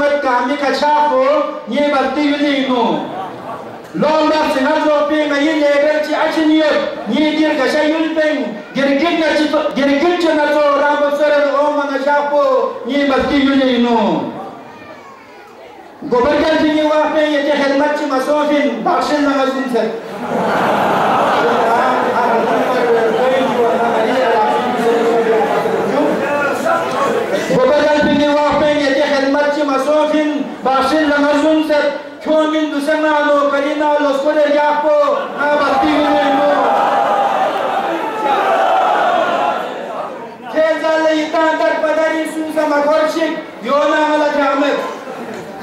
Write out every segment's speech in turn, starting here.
chungat kami kachafo ni bakti yulinu long dak singa zo pe ngai leber chi achiniyo ni dir gasha yulpen girgin chana zo rabo sore o mana chafo ni bakti yulinu gobargan tini wa pe ye helmat chi masofin bakshin na mazin se gobargan tini wa pe ye helmat chi masofin bakshin na mazin se kyomin dusana lo karina lo skore yapo na bakti yulinu kezale itandar padari susa makorchik yona mala jamet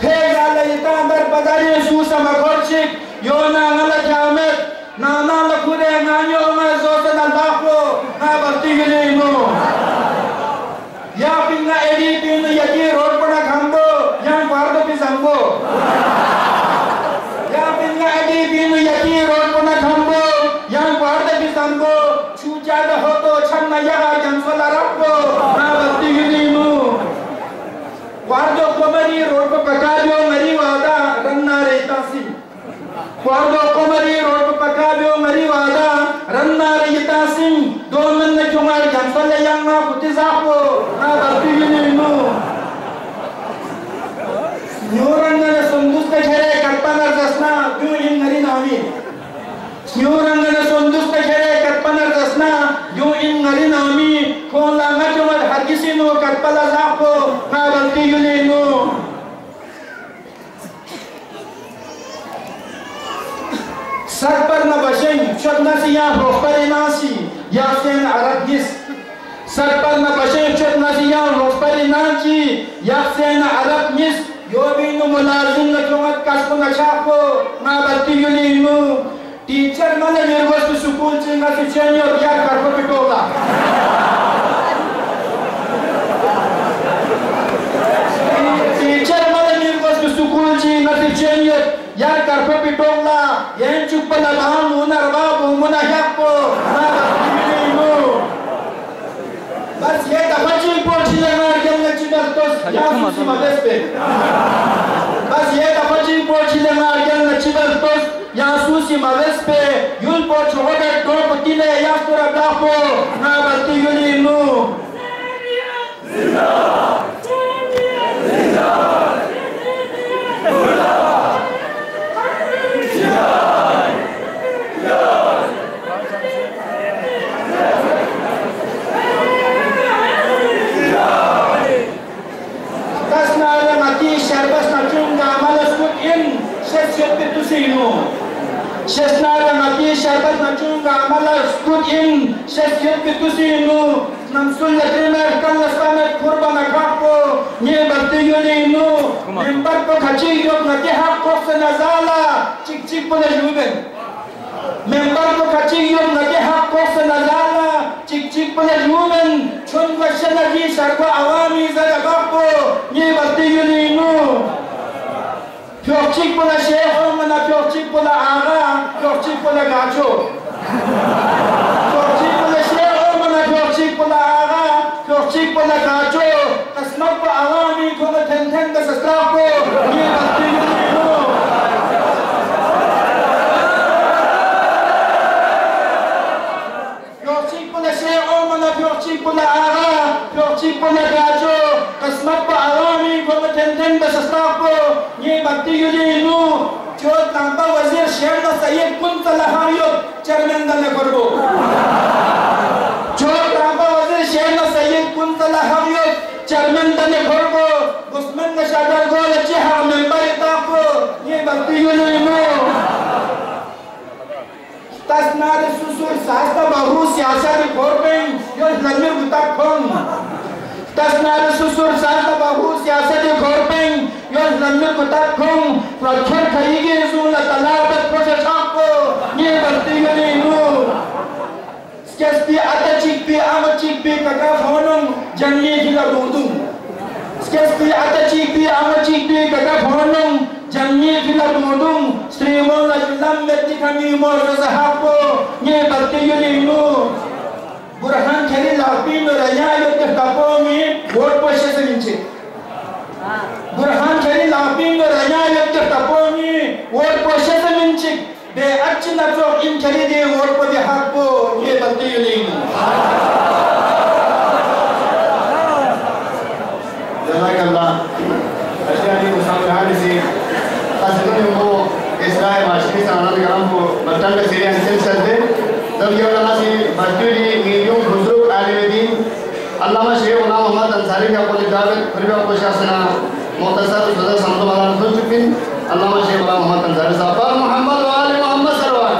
kezale itandar padari susa makorchik yona mala jamet nana la kure nanyo ma zotan albapo na bakti yulinu ya pinna edi pinna yaki road pada khambo yang pardo pisambo Binu yaki road puna khambo yang parda bisambo chuja da hoto channa yaha janswala rakko na bakti yulinu wardo komari road pa pakabyo mari wada ranna reitasi wardo komari road pa pakabyo mari wada ranna reitasi doman na chumar janswala yang na putizako na bakti yulinu Nyurangana sundusta khere karpanar dasna du in ngari nami Nyurangana sundusta khere karpanar dasna du in ngari nami kola ngajumar hargisinu karpala zapo na bakti yulinu Sarpar na bashen chotnasi ya rospari nasi yasen arabgis Sarpar na bashen chotnasi ya rospari nasi yasen arabgis Yobinu mulazim na chungat kaspo na chapo na bakti yulinu teacher mane nervous to school chinga si senior ya karpo pitola teacher mane nervous to school chinga si senior ya karpo pitola yen chupala bam unar babu muna yapo na bakti yulinu bas ye da baching porchi na gemna chibartos ya susi madespe bas ye da baching porchi na gemna chibartos ya susi madespe yul porchi hobe do potile ya sura dapo na bakti yulinu Shesnara mati sharbat nachunga amala skut in shesyet pitusinu namsul latrimer kan laspamet kurban akapo nye bakti yulinu member ko khachi yok nati hak ko nazala chik chik pole juben member ko khachi yok nati hak ko nazala chik chik pole juben chon vashana ji sarko awami zara akapo nye bakti yulinu Pyorchik pola sheho mana pyorchik pola aga pyorchik pola gacho pyorchik pola sheho mana pyorchik pola aga pyorchik pola gacho kasmak pa awami ko na ten da sastrapo ye bakti yulinu pyorchik pola sheho mana pyorchik pola aga pyorchik pola gacho kasmak pa awami ko na ten da sastrapo ये bakti yulinu जो नांबा वजीर शेर दा Syed Kuntala हारियो chairman दने करबो जो नांबा वजीर शेर दा सैयद कुंतला हारियो चेयरमैन दने करबो उस्मान ने शादर गोल अच्छे हा मेंबर ताको ये bakti yulinu tasnar susur sasta bahu siasari korben yo lamir butakon tasnar susur sasta bahu siasari korben yon namne kutak khong prakhar khaige zula talabat prosesako ye bakti yulinu skespi atachik bi kaka phonum janni gila dudum skespi atachik bi kaka phonum janni gila dudum srimon lajulam metti kami mor zahapo ye bakti yulinu burhan khali lapin raya yo ke tapo mi vote poshe se ninche burhan taponi wor po shezaminchik be achina to in charidi wor po de hakpo ye baltiyuling jazakallah ashani musafir hadisi asrun ko Israel mashki sana karam ko batanga siriyan silsil de तब ये वाला सी मस्जिद medium बुजुर्ग आलिमीन अल्लामा शेख गुलाम मोहम्मद अंसारी का police दावत परिवार को शासना मुख्तसर सदर समझवाना सुनचुकिन अल्लामा शेख गुलाम मोहम्मद अंसारी साहब पर मोहम्मद वाले मोहम्मद सरवार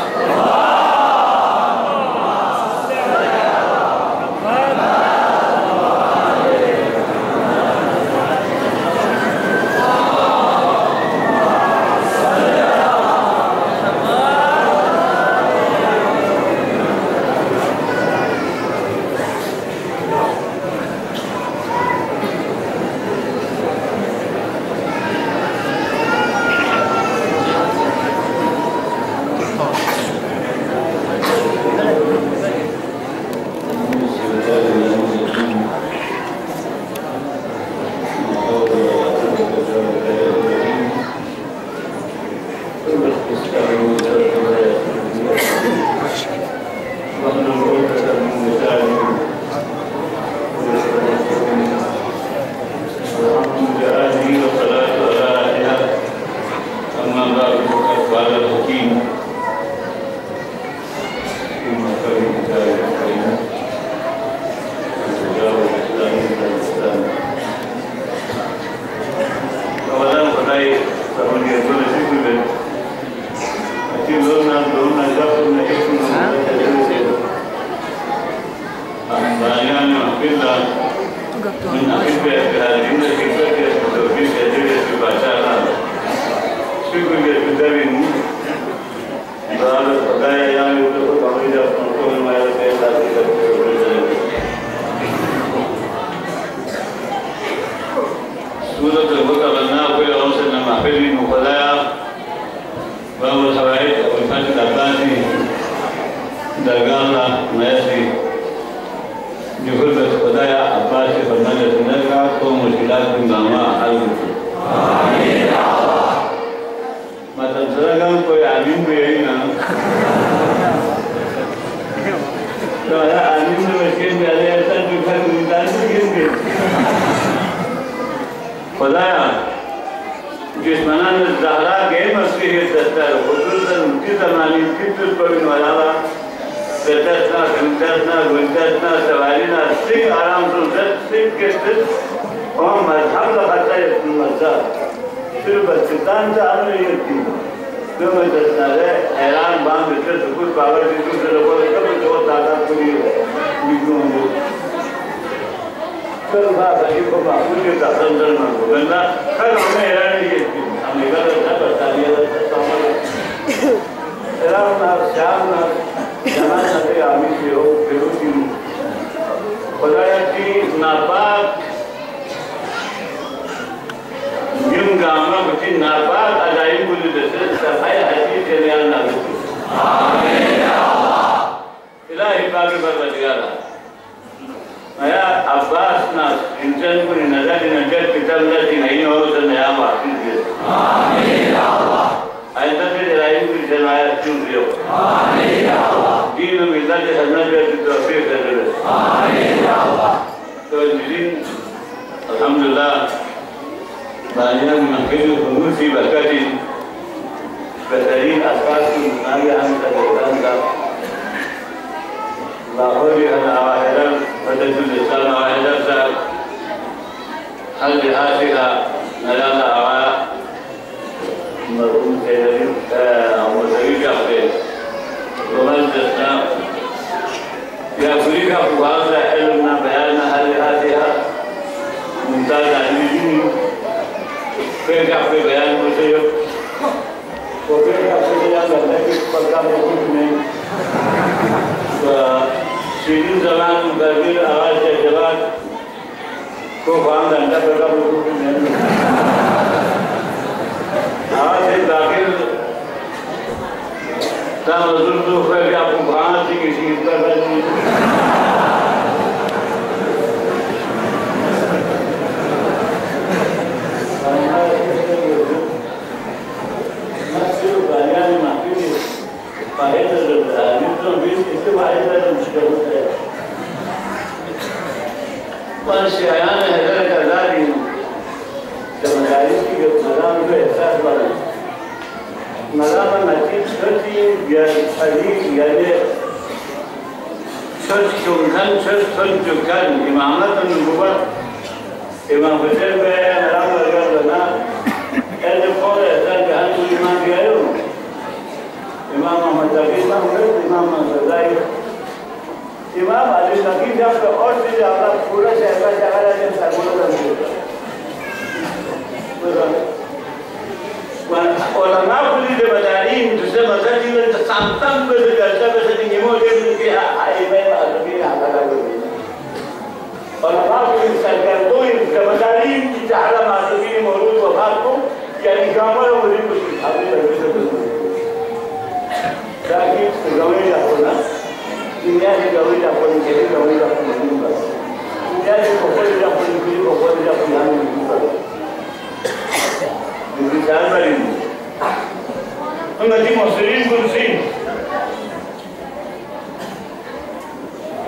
الشيعان هذا كذابين كما قالوا في مدام الإحساس ولا مدام النتيجة شرطي بالحديث يعني شرط جمهان شرط جمهان إمامة النبوة إمام حسين بن مدام الجبلنا اللي قال إحساس بهان الإمام بيعيو إمام محمد تقي إمام منصور इमाम अली नकी जब और से ज्यादा पूरा शहर जगह जगह सरमों का और ना पुलिस के बजारी दूसरे मज़ा जीवन सांतम पे जैसा वैसे नहीं मोड़े कि आई मैं अभी आता लगा और ना पुलिस सरकार तो इन बजारी की चारा मार्केट में मौजूद वफात को यानी गांव में मुझे कुछ अभी लगे तो ताकि गाँव में जाओ ना dunia ni gawi dah pun jadi gawi dah pun juga. Dunia ni pokok dah pun jadi pokok dah pun yang juga. Jadi jangan beri. Nanti muslim kursin.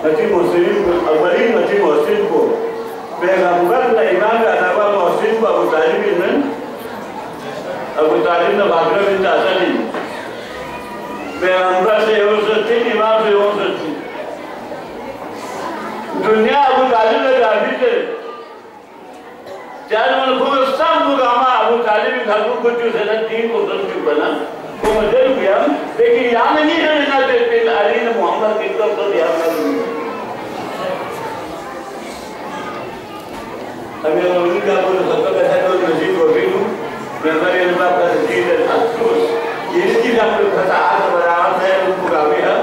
Nanti muslim awalin nanti muslim ko. Pegambar na imam adawa muslim ko Abu Talib ini. Abu Talib na Baghdad bin Asadi. Pegambar se usati imam se usati. दुनिया अबू तालिब ने दाबी थे चार मन को सब मुकामा अबू तालिब घर को कुछ से ना तीन को दस के बना को मजे किया लेकिन यहाँ नहीं है ना देते अली ने मोहम्मद की तरफ तो ध्यान नहीं अभी उन्हीं का बोल सकता है तो नजीब हो गई हूँ मेरे ये बात का नजीब है अफसोस ये चीज़ आप लोग फसाद बराबर है उनको गावी है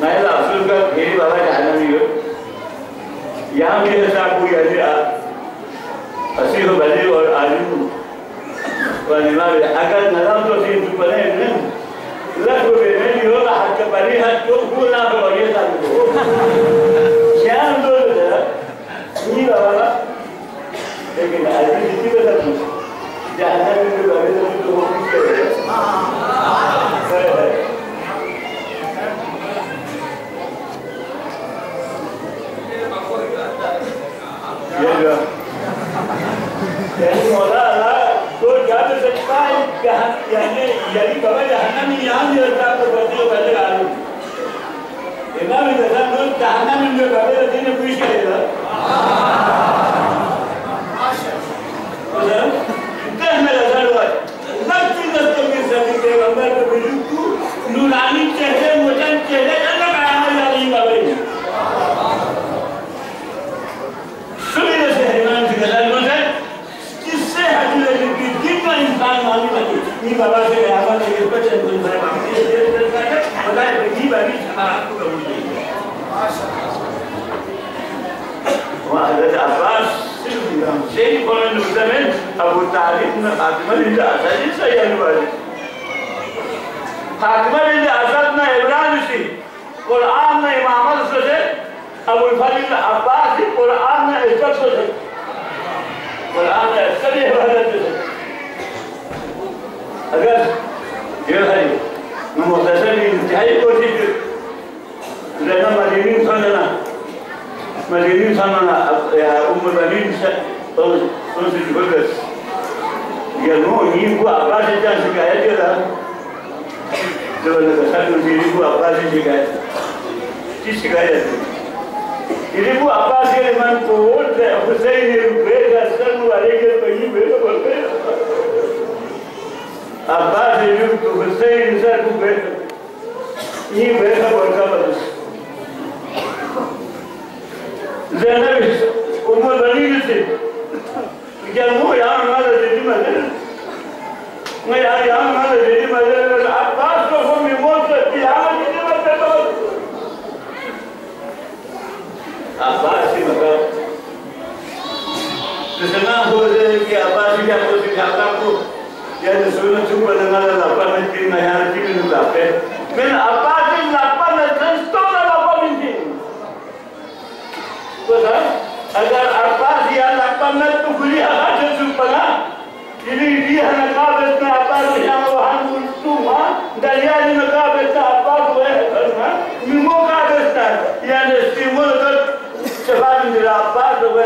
मैं अफसोस का मेरी बाबा जाना नहीं हो यहाँ भी ऐसा कोई ऐसे असीह बली और आलिम वनिमार अगर नरम तो सीन तो बने नहीं लग को बेने नहीं होगा हक के बली हक को पूरा तो ये सब क्या दो नहीं बाबा लेकिन आलिम जितनी बता तू जहाँ भी तो बने तो वो किसके यानी मौला तो क्या तो सकता है यानी बाबा जहन्नम यहाँ भी होता है तो बच्चों पहले आलू इतना भी देखा तो जहन्नम में जो बाबा रखी ने पूछ लिया इतना में लगा हुआ लगती लगती में सभी के अंदर के बिल्कुल नूरानी चेहरे मोचन चेहरे अलग आया है यानी बाबा सुबह से हिमान से गला इंसान मालूम नहीं ये बाबा से आवाज ये बच्चे को बताए ये बाबी हमारा को कबूल नहीं वहाँ हज़रत अब्बास से बोले नुज़में अबू तालिब ने फातिमा बिन असद से यह बात फातिमा बिन असद ने इब्राहिम से कुरान ने इमामत से अबू फरीद अब्बास कुरान ने इज्जत से कुरान ने सभी इबादत से अगर ये है मुख्तसर इंतहाई कोशिश लेना मदीनी साना या उम्र बनीन से तो से जबरदस्त ये नो ये को आवाज से शिकायत किया जो लगा साथ में को आवाज से शिकायत की शिकायत ये को आवाज के मन को हुसैन ने बेगा सन वाले के तो ये बेगा बोलते अब्बास यूं तो हुसैन सर को बेटा ये बेटा बोलता बस ज़ैनब उम्र बनी से क्या वो यहाँ हमारा जेडी मज़े मैं यहाँ हमारा जेडी मज़े अब्बास को हम इमोट से यहाँ जेडी मज़े तो अब्बास की मतलब जितना हो जाए कि अब्बास की आपको सिखाता को या सुनो चुप बना लापा में तीन नया चीज़ नहीं लापे फिर अब्बास की लापा में संस्तो ना लापा में थी तो सर अगर अब्बास या लापा में तो खुली हवा से चुप बना यदि ये नकाब इतना अब्बास यहाँ वहाँ मुल्तू माँ दरिया जी नकाब इतना अब्बास हुए मिमो का बेचता है यानी स्टीमो अगर शबाद मेरा अब्बास हुए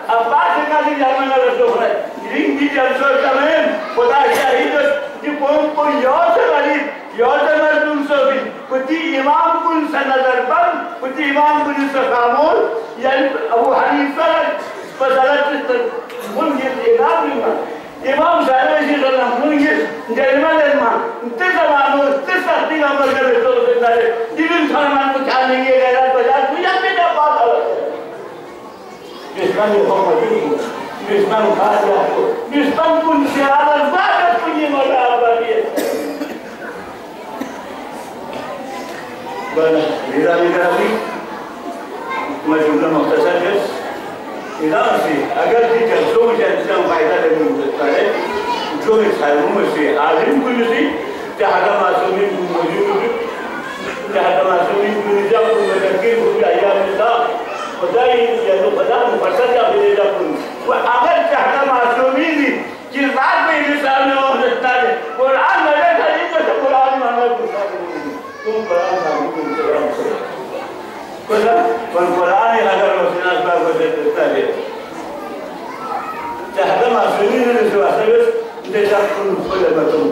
अब बात का दी जाने वाला तो है रिंग दी जलसो तमें खुदा शहीद जी को याद वाली याद मर तुम सब कुछ इमाम कुल सनदर पर कुछ इमाम कुल सकामोल यानी अबू हनीफा पसलत मुन ये इमाम सारे जी तो मुन ये जलमा ते जमानो ते सत्ती का मर गए तो सारे इवन फरमान को ख्याल नहीं है गैर बाजार तुझे भी ना बात है जिसका ये हो मौजूद जिसका खा दिया जिसका कुल से आदर बात कुल ये मौला आबादी बना लीला भी मैं जुमला मुख्तसर है इधर से अगर कि जल्दों में जल्दी फायदा लेने होता है जो इसारों में से आलिम कुल से जहाँ मासूमी मौजूद जहाँ मासूमी कुल जब मुतकिर हो जाएगा मिला खुदा ही या तो खुदा मुफस्सल या बिलेला कुल वो अगर जहाँ मासूमी थी जिस बात में इंसान में हो सकता है कुरान मजे खाली तो कुरान मांगा तुम कुरान सामने तुम कुरान से कुरान अगर वसीला बात को देता है जहाँ मासूमी ने जो असर देता कुल फल बतूं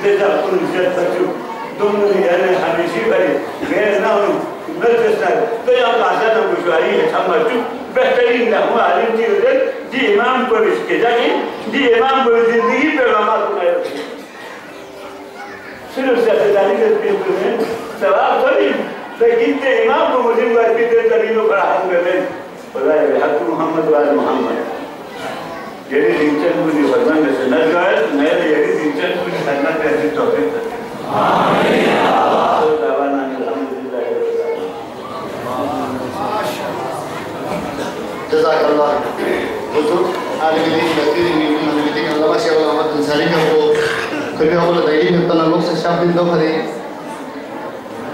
देता कुल जत बतूं दोनों यानी हमेशा बड़े गैर ना हो नजर तो यहाँ कासा ना गुजारी है हम बतूं बेहतरीन ना हुआ आलिम जी उधर जी इमाम को इसके जाके जी इमाम को जिंदगी पे रमात बनाए सिर्फ सत्तानी के पेपर में सवाब थोड़ी लेकिन ते इमाम को मुझे बात भी दे तरीकों पर हम करने खुदा है हक मोहम्मद वाले मोहम्मद ये दिनचर्या मुझे फरमान में से न जाए नए ये दिनचर्या मुझे करना कैसे तौफीक आमीन तो दावाना अल्हम्दुलिल्लाह जज़ाकल्लाह हुजूर आलिम दीन बशीर में मन में अल्लाह शेख मोहम्मद अंसारी को खुले हो दाई में तना लोग से शामिल दो करे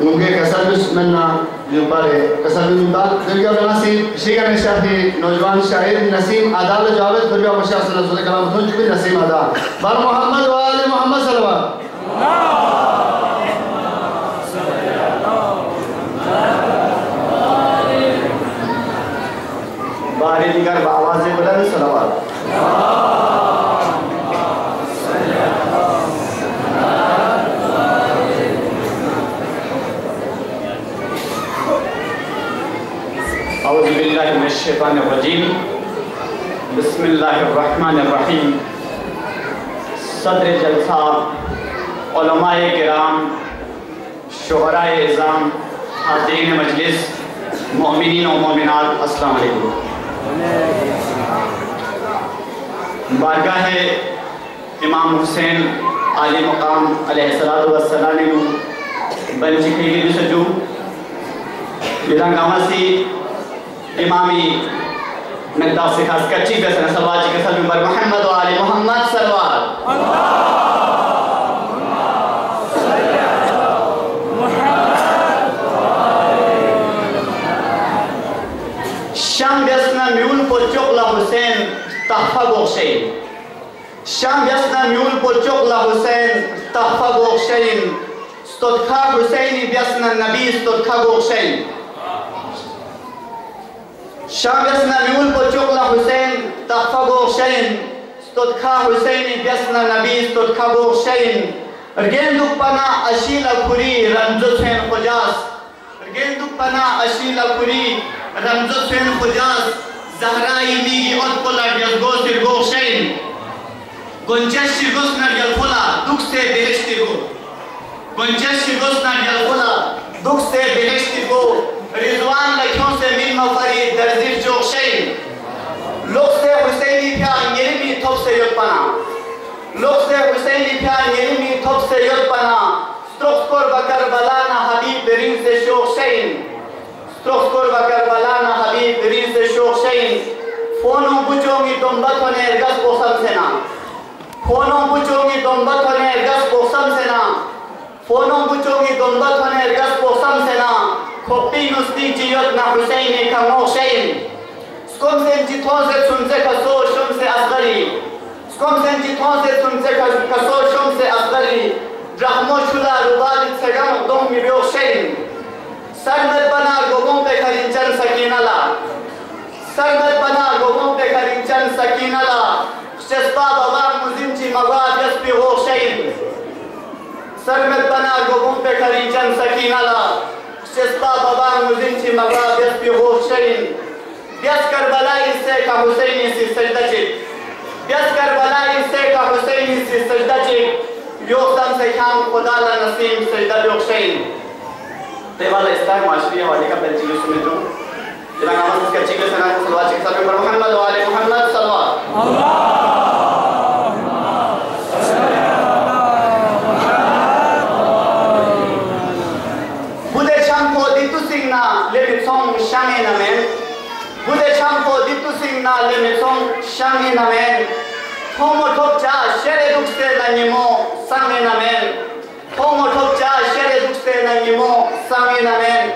उनके कसरबिस मन्ना जो बारे कसरबिस बात दुनिया में नसीब शेख ने शादी नौजवान शायर नसीम आदाल जावेद दुनिया में शाह सल्लल्लाहु अलैहि वसल्लम तुझ भी नसीम आदा बार मोहम्मद वाले मोहम्मद सल्लल्लाहु बारे दिगर आवाज से बुलंद सलावत औज़ु बिल्लाहि मिनश शैतानिर रजीम बिस्मिल्लाहिर रहमानिर रहीम सदर जलसा उलमाए किराम शुहराए इज़ाम हाज़रीन मजलिस मोमिनीन और मोमिनात अस्सलाम वालेकुम बारगाह इमाम हुसैन आली मकाम अलैहिस्सलातु वस्सलाम ने बंची की सजू बिरंगामासी इमामी नगदा से खास कच्ची बेसन सवाजी के सब उमर मोहम्मद व आले मोहम्मद सल्लल्लाहु शाम बेसना म्यूल को चोकला हुसैन तहफा गोशेन शाम बेसना म्यूल को चोकला हुसैन तहफा गोशेन स्तोखा हुसैनी बेसना नबी स्तोखा गोशेन शाम बेसना म्यूल को चोकला हुसैन तहफा गोशेन स्तोखा हुसैनी बेसना नबी स्तोखा गोशेन रगेंदुक पना अशीला खुरी रमजो हुसैन खुजास रगेंदुक पना अशीला खुरी रमजो हुसैन खुजास ज़हराई मीगी और यस गोसिर गोशेन गुंजश शिगुस नडियल खुला दुख से बेहेश्ती को गुंजश शिगुस नडियल खुला दुख से बेहेश्ती को रिजवान लखों से मिल मफरी दर्जिर जोशेन लोग से हुसैनी प्यार येमी थोप से युद्धपना लोग से हुसैनी प्यार येमी थोप से युद्धपना स्ट्रोक्सकोर बकर बलाना हबीब बेरिन से शोशेन स्ट्रोक्सकोर बकर बलाना हबीब बेरिन से शोशेन फोनों बुचोंगी तुम बतोने गस कोसम से ना फोनों बुचोंगी तुम बतोने गस कोसम से ना फोनों बुचोंगी तुम बतोने गस कोसम से ना खोपी नुस्ती चियत ना हुसैनी खमोशेन स्कम से जितों से सुनसे कसो शुम से असगरी स्कम से जितों से सुनसे कसो शुम से असगरी रहमो शुला रुबाद सगम तुम मिबोशेन सरमत बना गोगों पे खरिंचन सकीना ला सरमत बना गोगों पे खरिंचन سكينة لا شستا بابا مزينتي مغاد يسبي غوشين سرمت بنا قبوم بكريجان سكينة لا شستا بابا مزينتي مغاد يسبي غوشين بيس كربلاء سيكا حسيني سي سجدتي بيس كربلاء سيكا حسيني سي سجدتي يوختم سيكام خدالا نسيم سجدة بيوخشين تيوالا استاي معاشرية والي كبل جيو سمجو جلان آماز اسكا چيكل سنان صلوات چيك سلوات پر محمد وآل محمد صلوات بوده چمپو دیتو سنگنا لیمیتسون شنگی نمین بوده چمپو دیتو سنگنا لیمیتسون شنگی نمین تومو توبچا شر دکسته ننیمو سنگی نمین تومو توبچا شر دکسته ننیمو سنگی نمین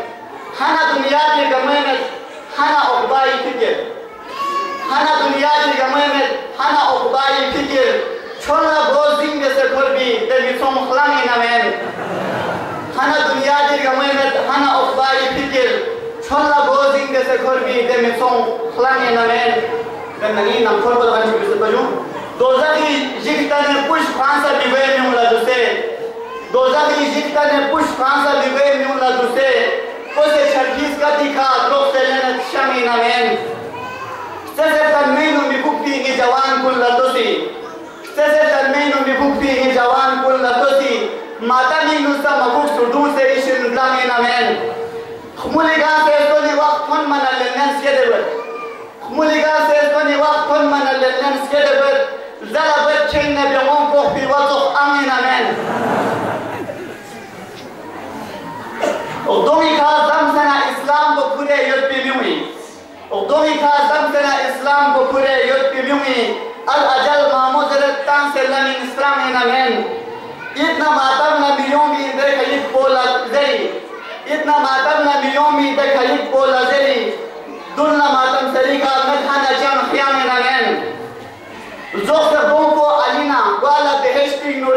هنا دنیا کی گمینت هنا اقبایی فکر هنا دنیا کی گمینت هنا اقبایی فکر چولا بوزین بسه کربی دمیتون خلانی نمین هنا دنیا کی گمینت هنا اقبایی فکر چولا بوزین بسه کربی دمیتون خلانی نمین دنگی نام خور بدوان چی بسه بجون دوزاقی جیکتن پوش فرانسا بیوه میون لدوسته دوزاقی جیکتن پوش فرانسا بیوه میون لدوسته کوسه چرکیز کا دیکھا دروخ سلنت شمی نمین سسر تنمینو می بکتی گی جوان کل لدوسی سسر تنمینو می بکتی گی جوان کل لدوسی ماتا نیلو سا مبوک سردو سے ایشن دلامی نمین خمولیگا سے استونی وقت کن من اللنن سیده بر خمولیگا سے استونی وقت کن من اللنن سیده بر زلا بچین نبیغون کوخ بی وطخ امی نمین اقدومی کا زمزنا اسلام کو پورے یوت پی بیوئی اقدومی کا زمزنا اسلام کو پورے یوت پی بیوئی الاجل ماموزرت تان سے لمن اسلام نمین اتنا ماتم نبیوں بھی در خلیق بولا زری اتنا ماتم نبیوں بھی در خلیق بولا زری دلنا ماتم سری کا مدھانا جان خیام نمین زوخدون کو علینا گوالا بہشتی نور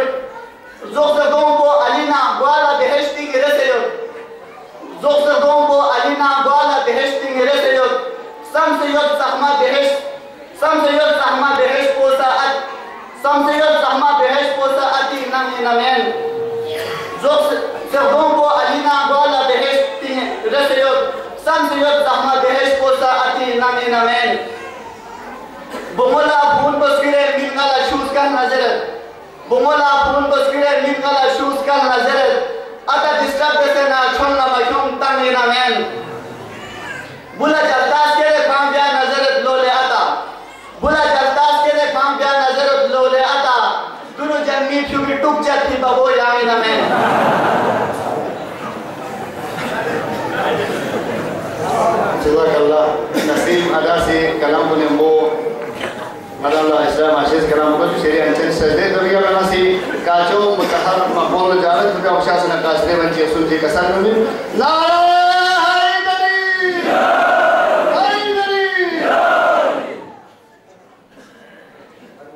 زوخدون کو علینا گوالا بہشتی رسیت زوخدون کو علینا گوالا بہشتی رسیت سمسیت سحما بہشت سمسیت سحما بہشت پوسا ات سمسیت سحما بہشت پوسا اتی نمی نمین زوخدون کو علینا گوالا بہشتی رسیت سمسیت سحما بہشت پوسا اتی نمی نمین بمولا پون بسکرے میلگالا شوز کا نظرت بمولا پون بسکرے میلگالا شوز کا نظرت اتا ڈسٹرب سے نہ چھوڑنا مشوم تنگی نمین بولا جلداز کے لئے کام بیا نظرت لو لے آتا بولا جلداز کے لئے کام بیا نظرت لو لے آتا دونوں جنگی چوکی ٹک جاتی بابو یامی نمین جزاک اللہ نسیم ادا سے کلام بنے وہ Allah Islam asyik sekarang bukan tu seri ancen sahaja tapi kalau nasi kacau mutahar mabul jalan juga usaha sana kasih benci sunci kesan ni nara Haidari Haidari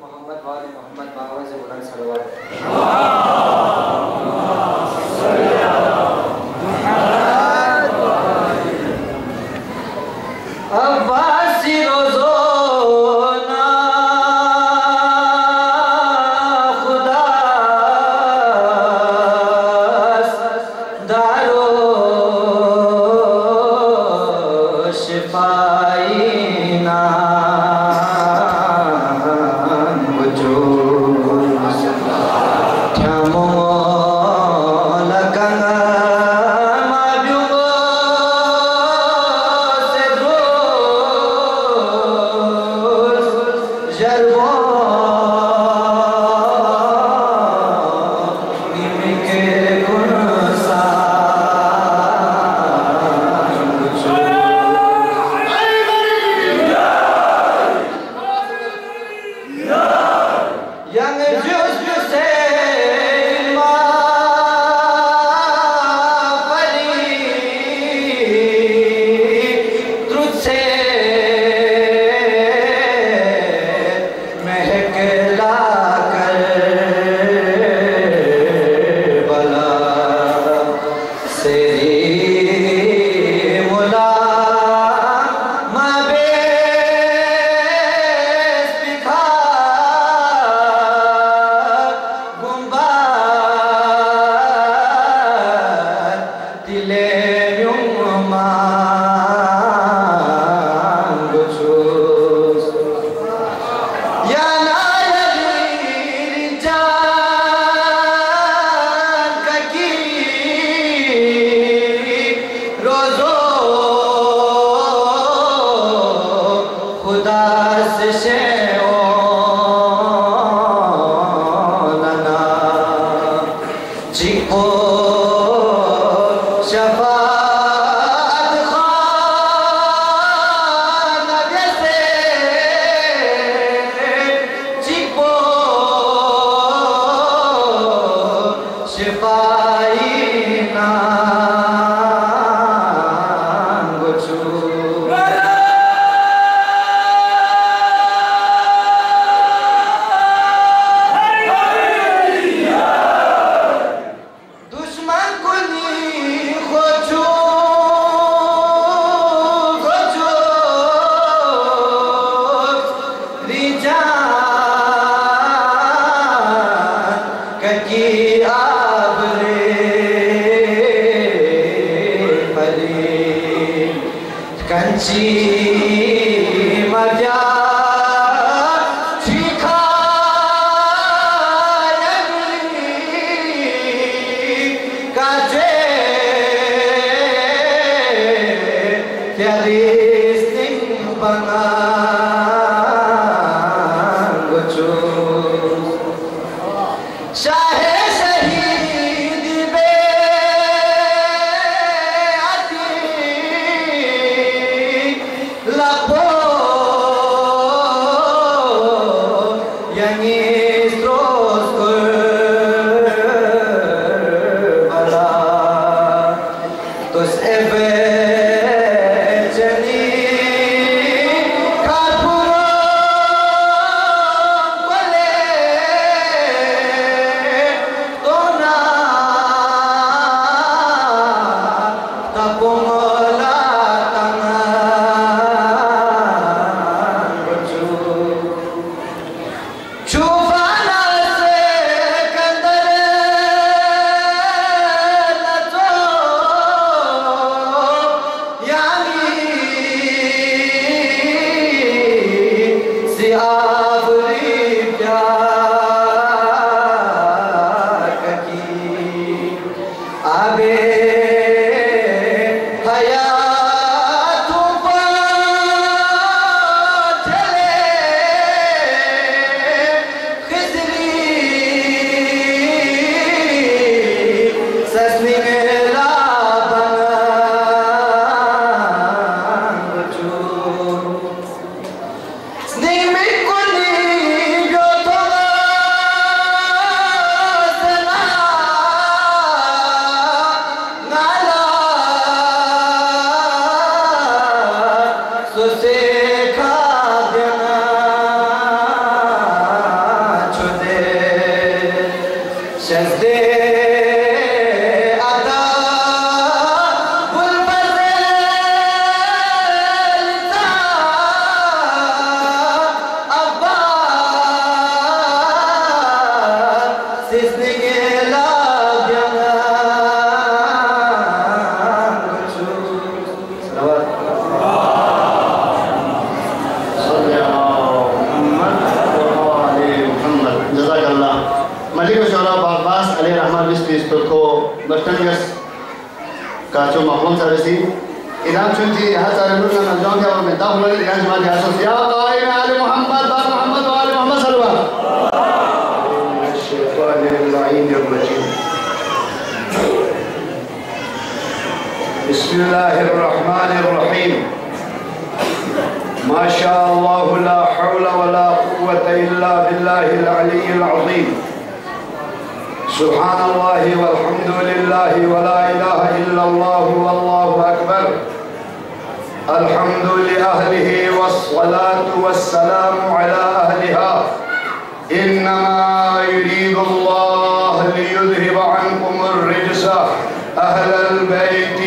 Muhammad wali Muhammad bahawa se bulan salawat Abbasi rozo Shah शहीद बे अती लपो यंगी स्रोस बला तुस एबे Kacau maklum saya sih. Idam cunci hasil nurul nazam dia orang mentah mulai dengan semua dia sosial. Kau Ali Muhammad, Muhammad, Ali Muhammad salwa. Bismillahirrahmanirrahim. Masya Allah, la hawla wa la quwwata illa billahil aliyyil azim. سبحان الله والحمد لله ولا إله إلا الله والله أكبر. الحمد لأهله والصلاة والسلام على أهلها. إنما يريد الله ليذهب عنكم الرجس أهل البيت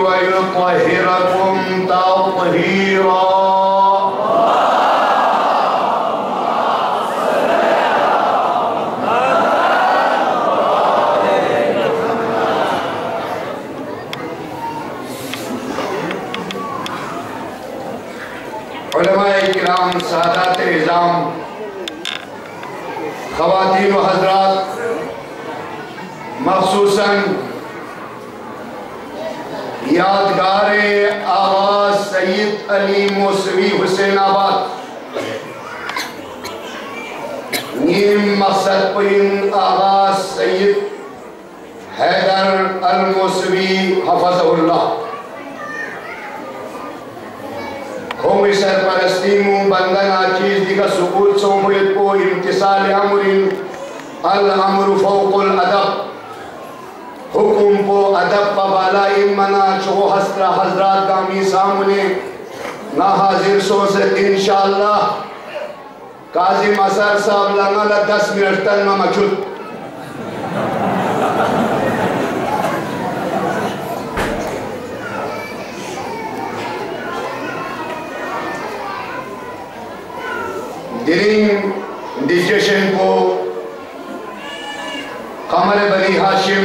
ويطهركم تطهيرا. उलमा-ए-किराम, सादात-ए-इज़ाम, ख़वातीन व हज़रात, मख़सूसन यादगार आवाज़ सैयद अली मौसवी हुसैनाबाद नीम मकसद पुरिन आवाज़ सैयद हैदर अल मौसवी हफ़ज़हुल्लाह होंगे सरपरस्तीमु बंदन आचीज दिगा सुकूत सोमुयत को इम्तिसाल अमरिन अल अमरु फौकुल अदब हुकुम को अदब पबाला इमना चो हस्रा हजरात गामी सामने ना हाजिर सो से इंशाअल्लाह काजी मसर साहब लंगला 10 मिनट तक में मौजूद During this session को कमर बनी हाशिम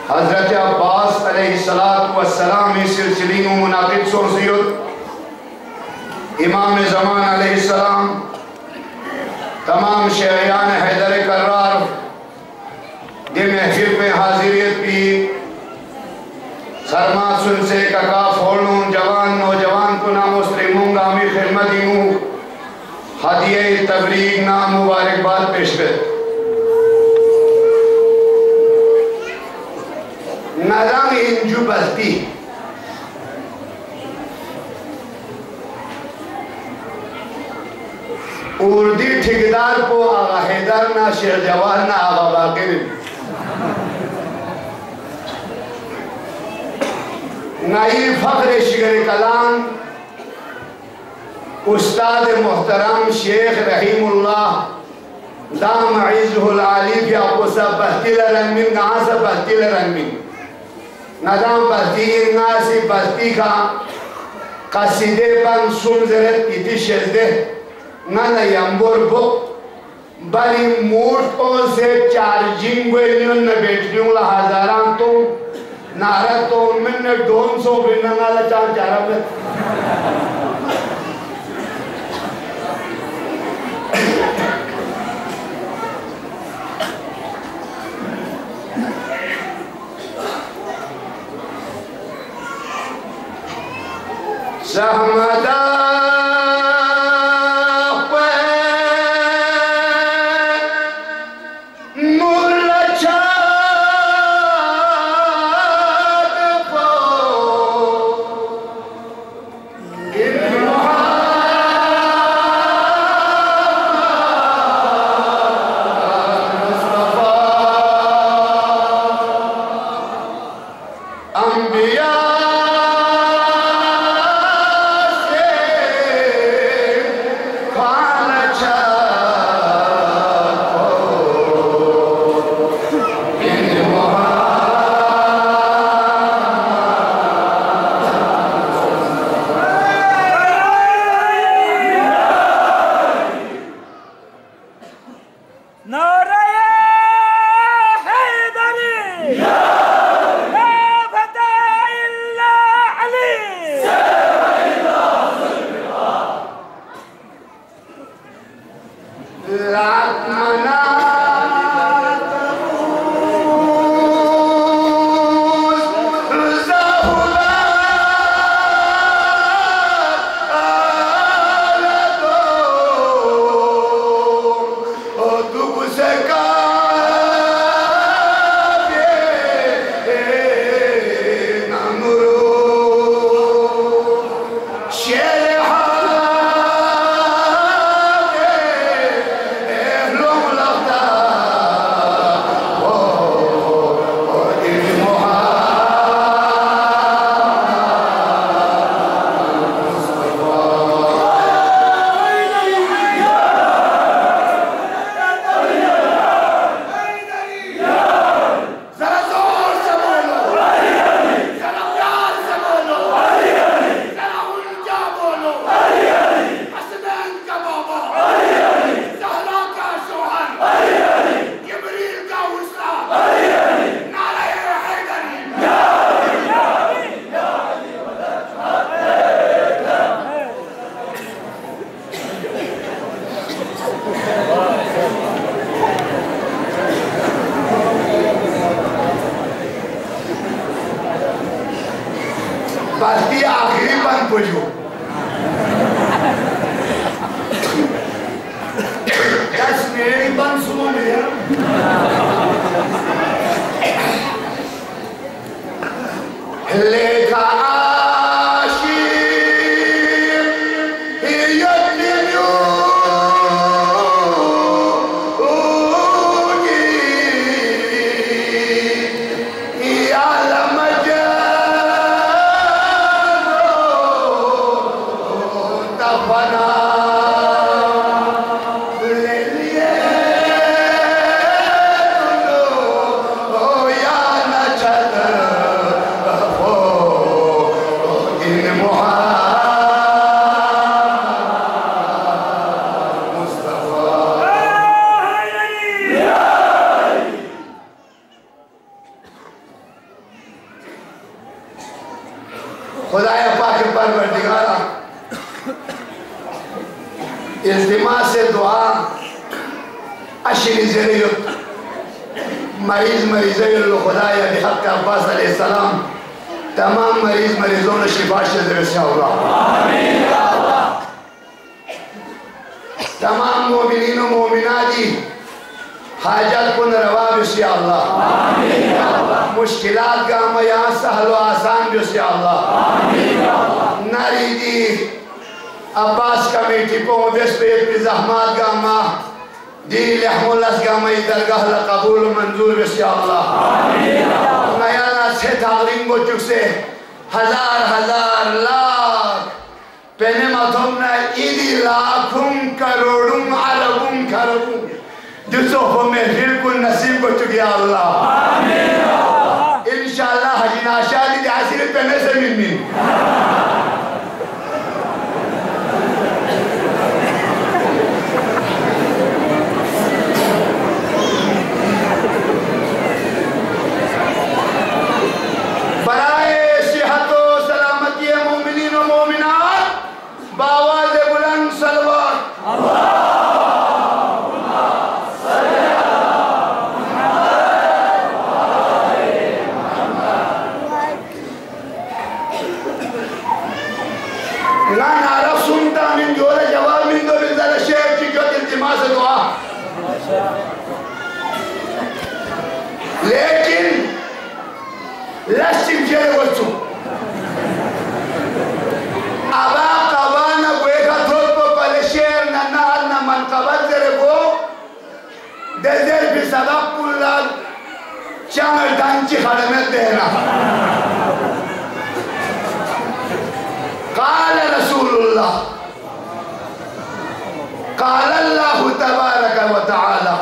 हजरत अब्बास अलैहिस्सलातु वस्सलाम इस सिलसिले में मुनाकिब सोसियत इमाम ज़मान अलैहिस्सलाम तमाम शहरियान हैदर करार के महफिल में हाजिरियत भी सरमा सुन से कका फोड़ूं जवान नौजवान को नाम मुस्लिमों गामी खिदमत हूँ हदिये तबलीग सिंगना मुबारकबाद पेश कर। नारांग इंजू बस्ती उर्दी ठेकेदार को आगा हैदर ना शेर जवाहर ना आगा बाकिर नाई फख्र शिगर कलाम उस्ताद मोहतरम शेख रहीमुल्लाह दाम इज़्ज़ुल आली भी आपको सब बस्ती रंगमिन कहाँ से बस्ती रंगमिन नादाम बस्ती नासी बस्ती का कसीदे बन सुमजरत इति शजदे नाना यंबोर बो बड़ी मोटों से चार्जिंग वेल्यून न बैटरियों ला हजारां तो नारा तो उनमें न 200 बिना नाला चारा में सहमदा तमाम मोमिनीन और मोमिनाती हाजत को रवा बिस्या अल्लाह मुश्किलात का मया सहल आसान बिस्या अल्लाह नारीदी अब्बास कमेटी को मुदस्पेट जहमत का मा दिल रहमुल्लाह का मई दरगाह ला कबूल मंजूर बिस्या अल्लाह नया ना से तालीम को चुक से हजार लाख पहले माथों ना इदी लाखों करोड़ों अरबों खरबों जिसको हमें बिल्कुल नसीब को चुकिया अल्लाह इंशाअल्लाह हजीना शादी हासिल पहले से मिल लेकिन लश्चिम जेल वस्तु आबा कवाना वेगा थोपो पले शेर ना नाल ना मन कबल जरे वो देजर भी सबक पुल्ला चांग डांची खड़ने देना काल रसूलुल्लाह काल अल्लाह तबारक व तआला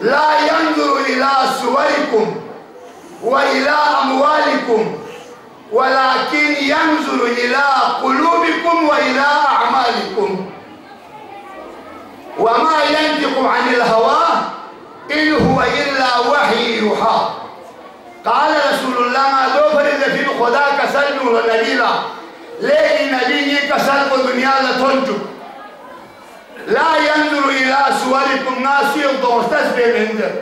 ला यंजुरु इला सुवरिकुम व इला अमवालिकुम वलाकिन यंजुरु इला कुलूबिकुम व इला अअमालिकुम वमा यंतिकु अनिल हवा इन हुवा इल्ला वही युहा काल रसूलुल्लाह दो फरिज़ फिर खुदा कसल व नबीला लेकिन नबी ये कसल को दुनिया ला थोंचु ला यंजुरु इला सुवरिकुम नासियो दोस्तास बेमेंजर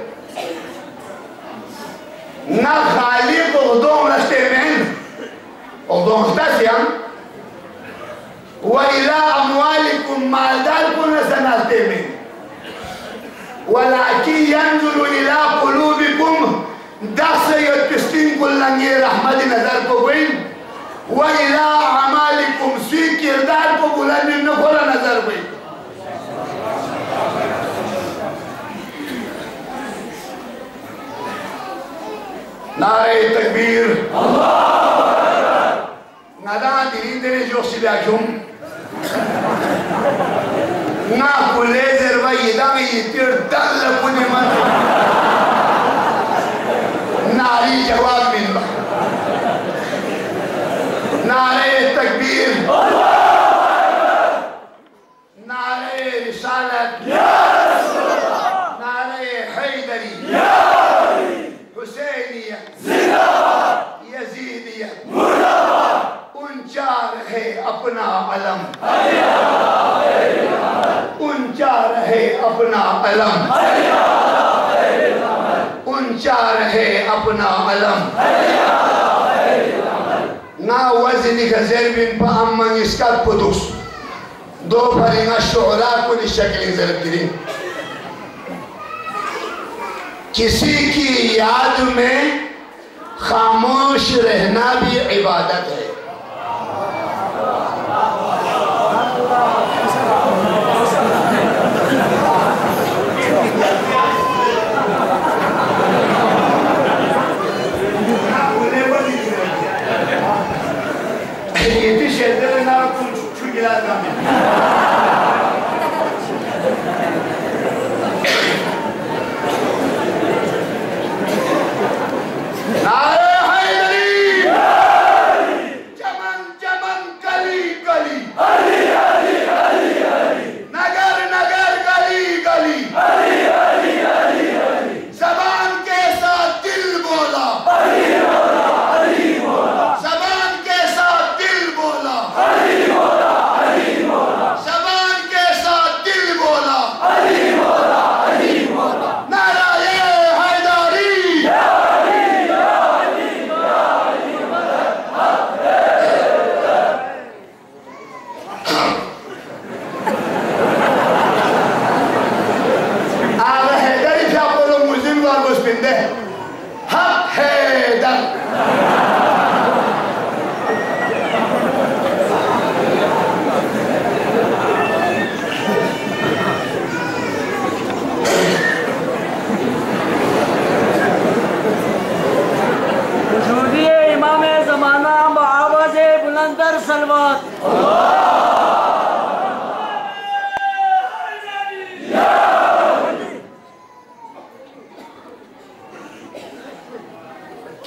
ना खाली को दों लस्ते में और दोस्तास यां व इला अमवालिकुम मालदार को नसनाते में वलाकिन यंजुरु इला कुलूबिकुम दस यत्स्तीन कुल्लंगे रहमत नजर को बिन व इला अमालिकुम सी किरदार को बुलंद न खोला नजर बिन नारे तकबीर नदा दिली तेरे जो सिलाचुम ना कुले जरवा यदा में इतर दल पुने मन नारी जवाब मिलवा नारे तकबीर नारे रिसालत नारे हैदरी हुसैनिया यजीदिया ऊंचा रहे अपना अलम ऊंचा रहे अपना अलम ऊंचा रहे अपना अलम ना वजनी गजर बिन पाम इसका पुदुस दो फरिंगा शोहरा को शक्ल जरकरीन किसी की याद में खामोश रहना भी इबादत है नारे हैदरी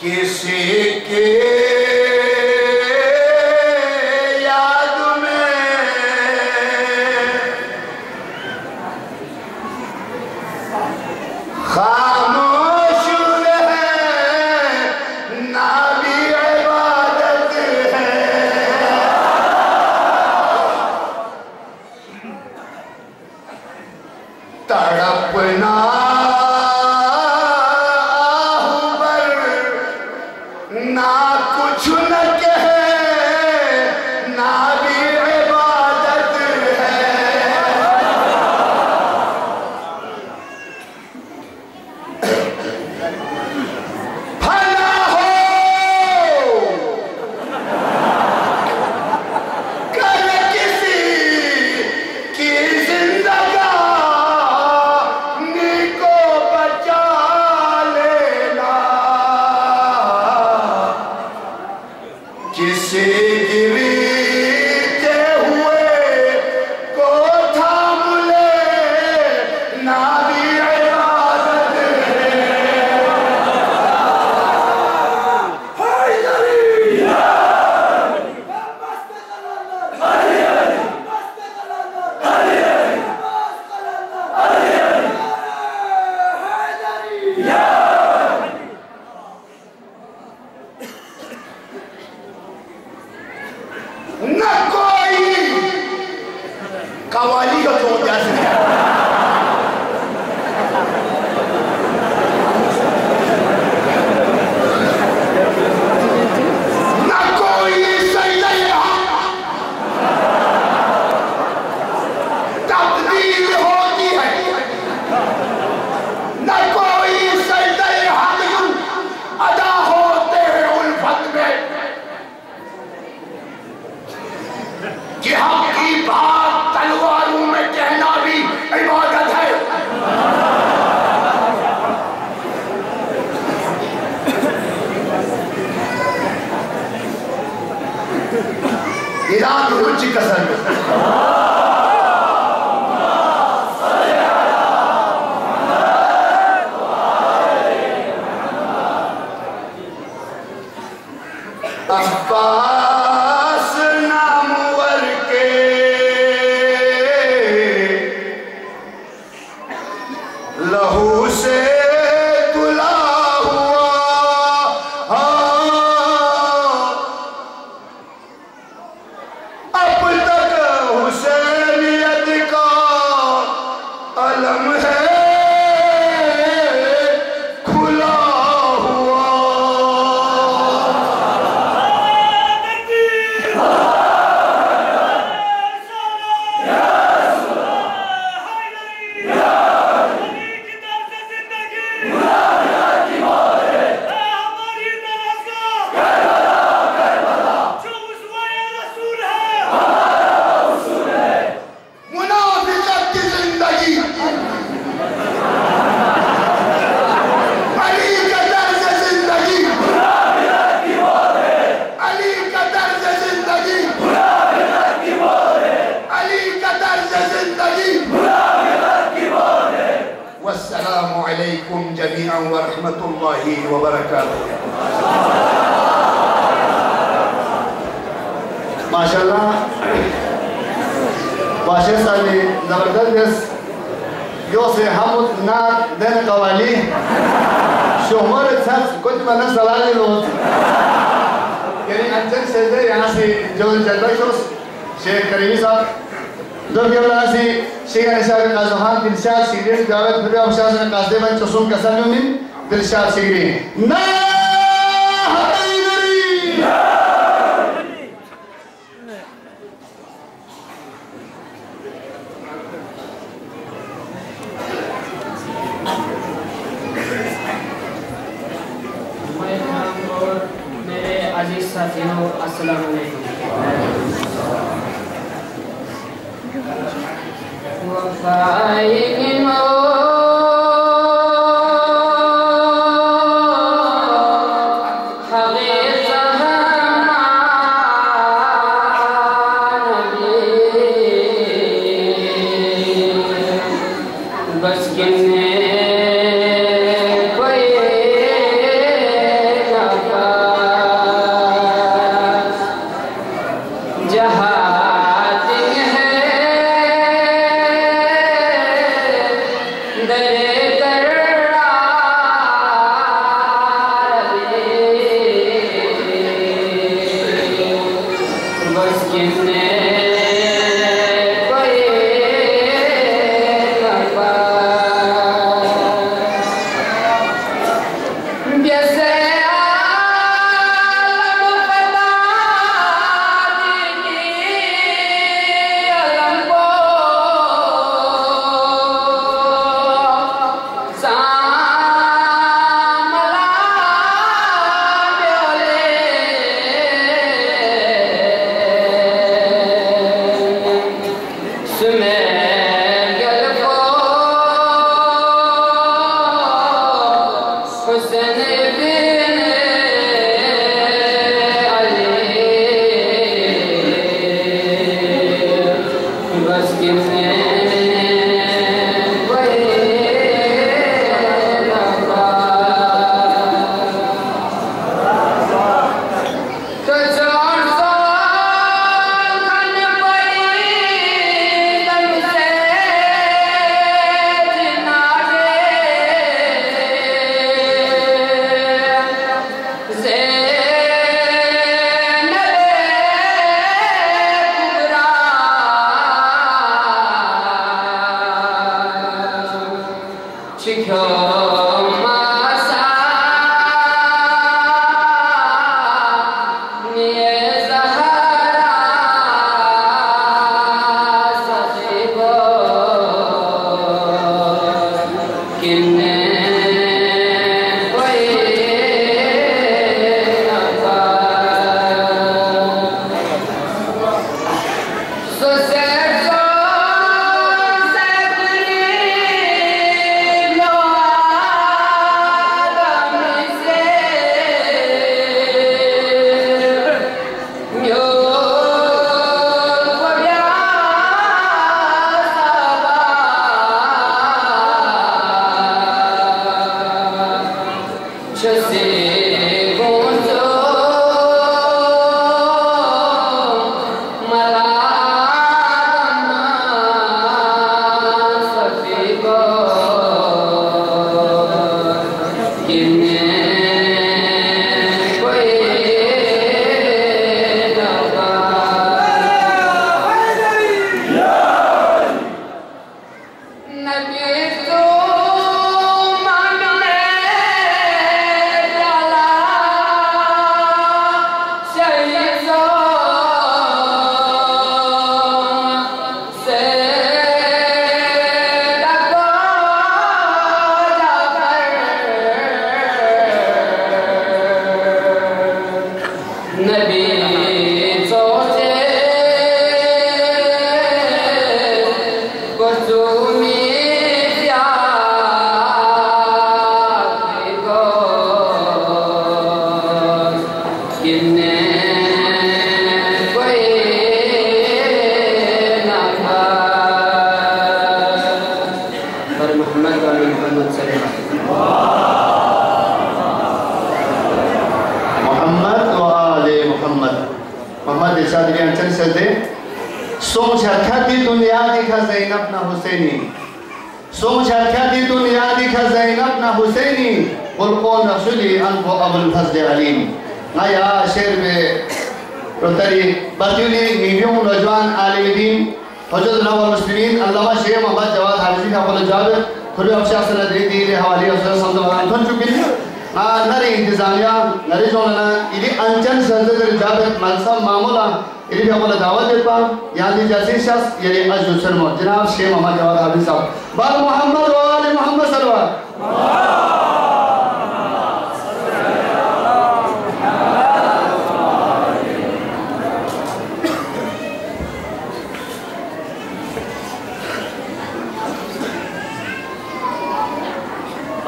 किसी के याद में खामोश है ना भी इबादत है। तड़पना ना कुछ न कहे ना भी इबादत है। भला हो कर किसी की जिंदगानी को बचा लेना। किसी गिरते हुए को थाम ले ना भी इबादत है। न कोई कवाली का तो जैसे न कोई तब्दील होती है न कोई सजदे हक अदा होते हैं उल्फत में कि हक की बात तलवारों में कहना भी इबादत है। ईरान रुचि कसर अब्बास नामवर के लहू से तुला हुआ अब तक हुसैनियत का अलम है खुला हुआ। मुनाफिकत की जिंदगी अली का दर्द जिंदगी अली का दर्द जिंदगी अली का दर्द जिंदगी। वस्सलामु अलैकुम जमीअन व रहमतुल्लाहि व बरकातुहू। माशाअल्लाह बादशाह साहब ने जबरदस्त यो से हम ना देने कवाली शोहर सच कुछ बना सलाह लो यानी अंचल से दे यहाँ से जो जल्दोश शेख करीमी साहब दो यहाँ से शेख निशान काज़ोहान दिलशाद सिगरेट जावेद फिर अवशास ने काज़देवन चुसुम कसलुमिन दिलशाद सिगरेट ना मेरे अजीज साथियों अस्सलाम वालेकुम। बस किन्ने कोई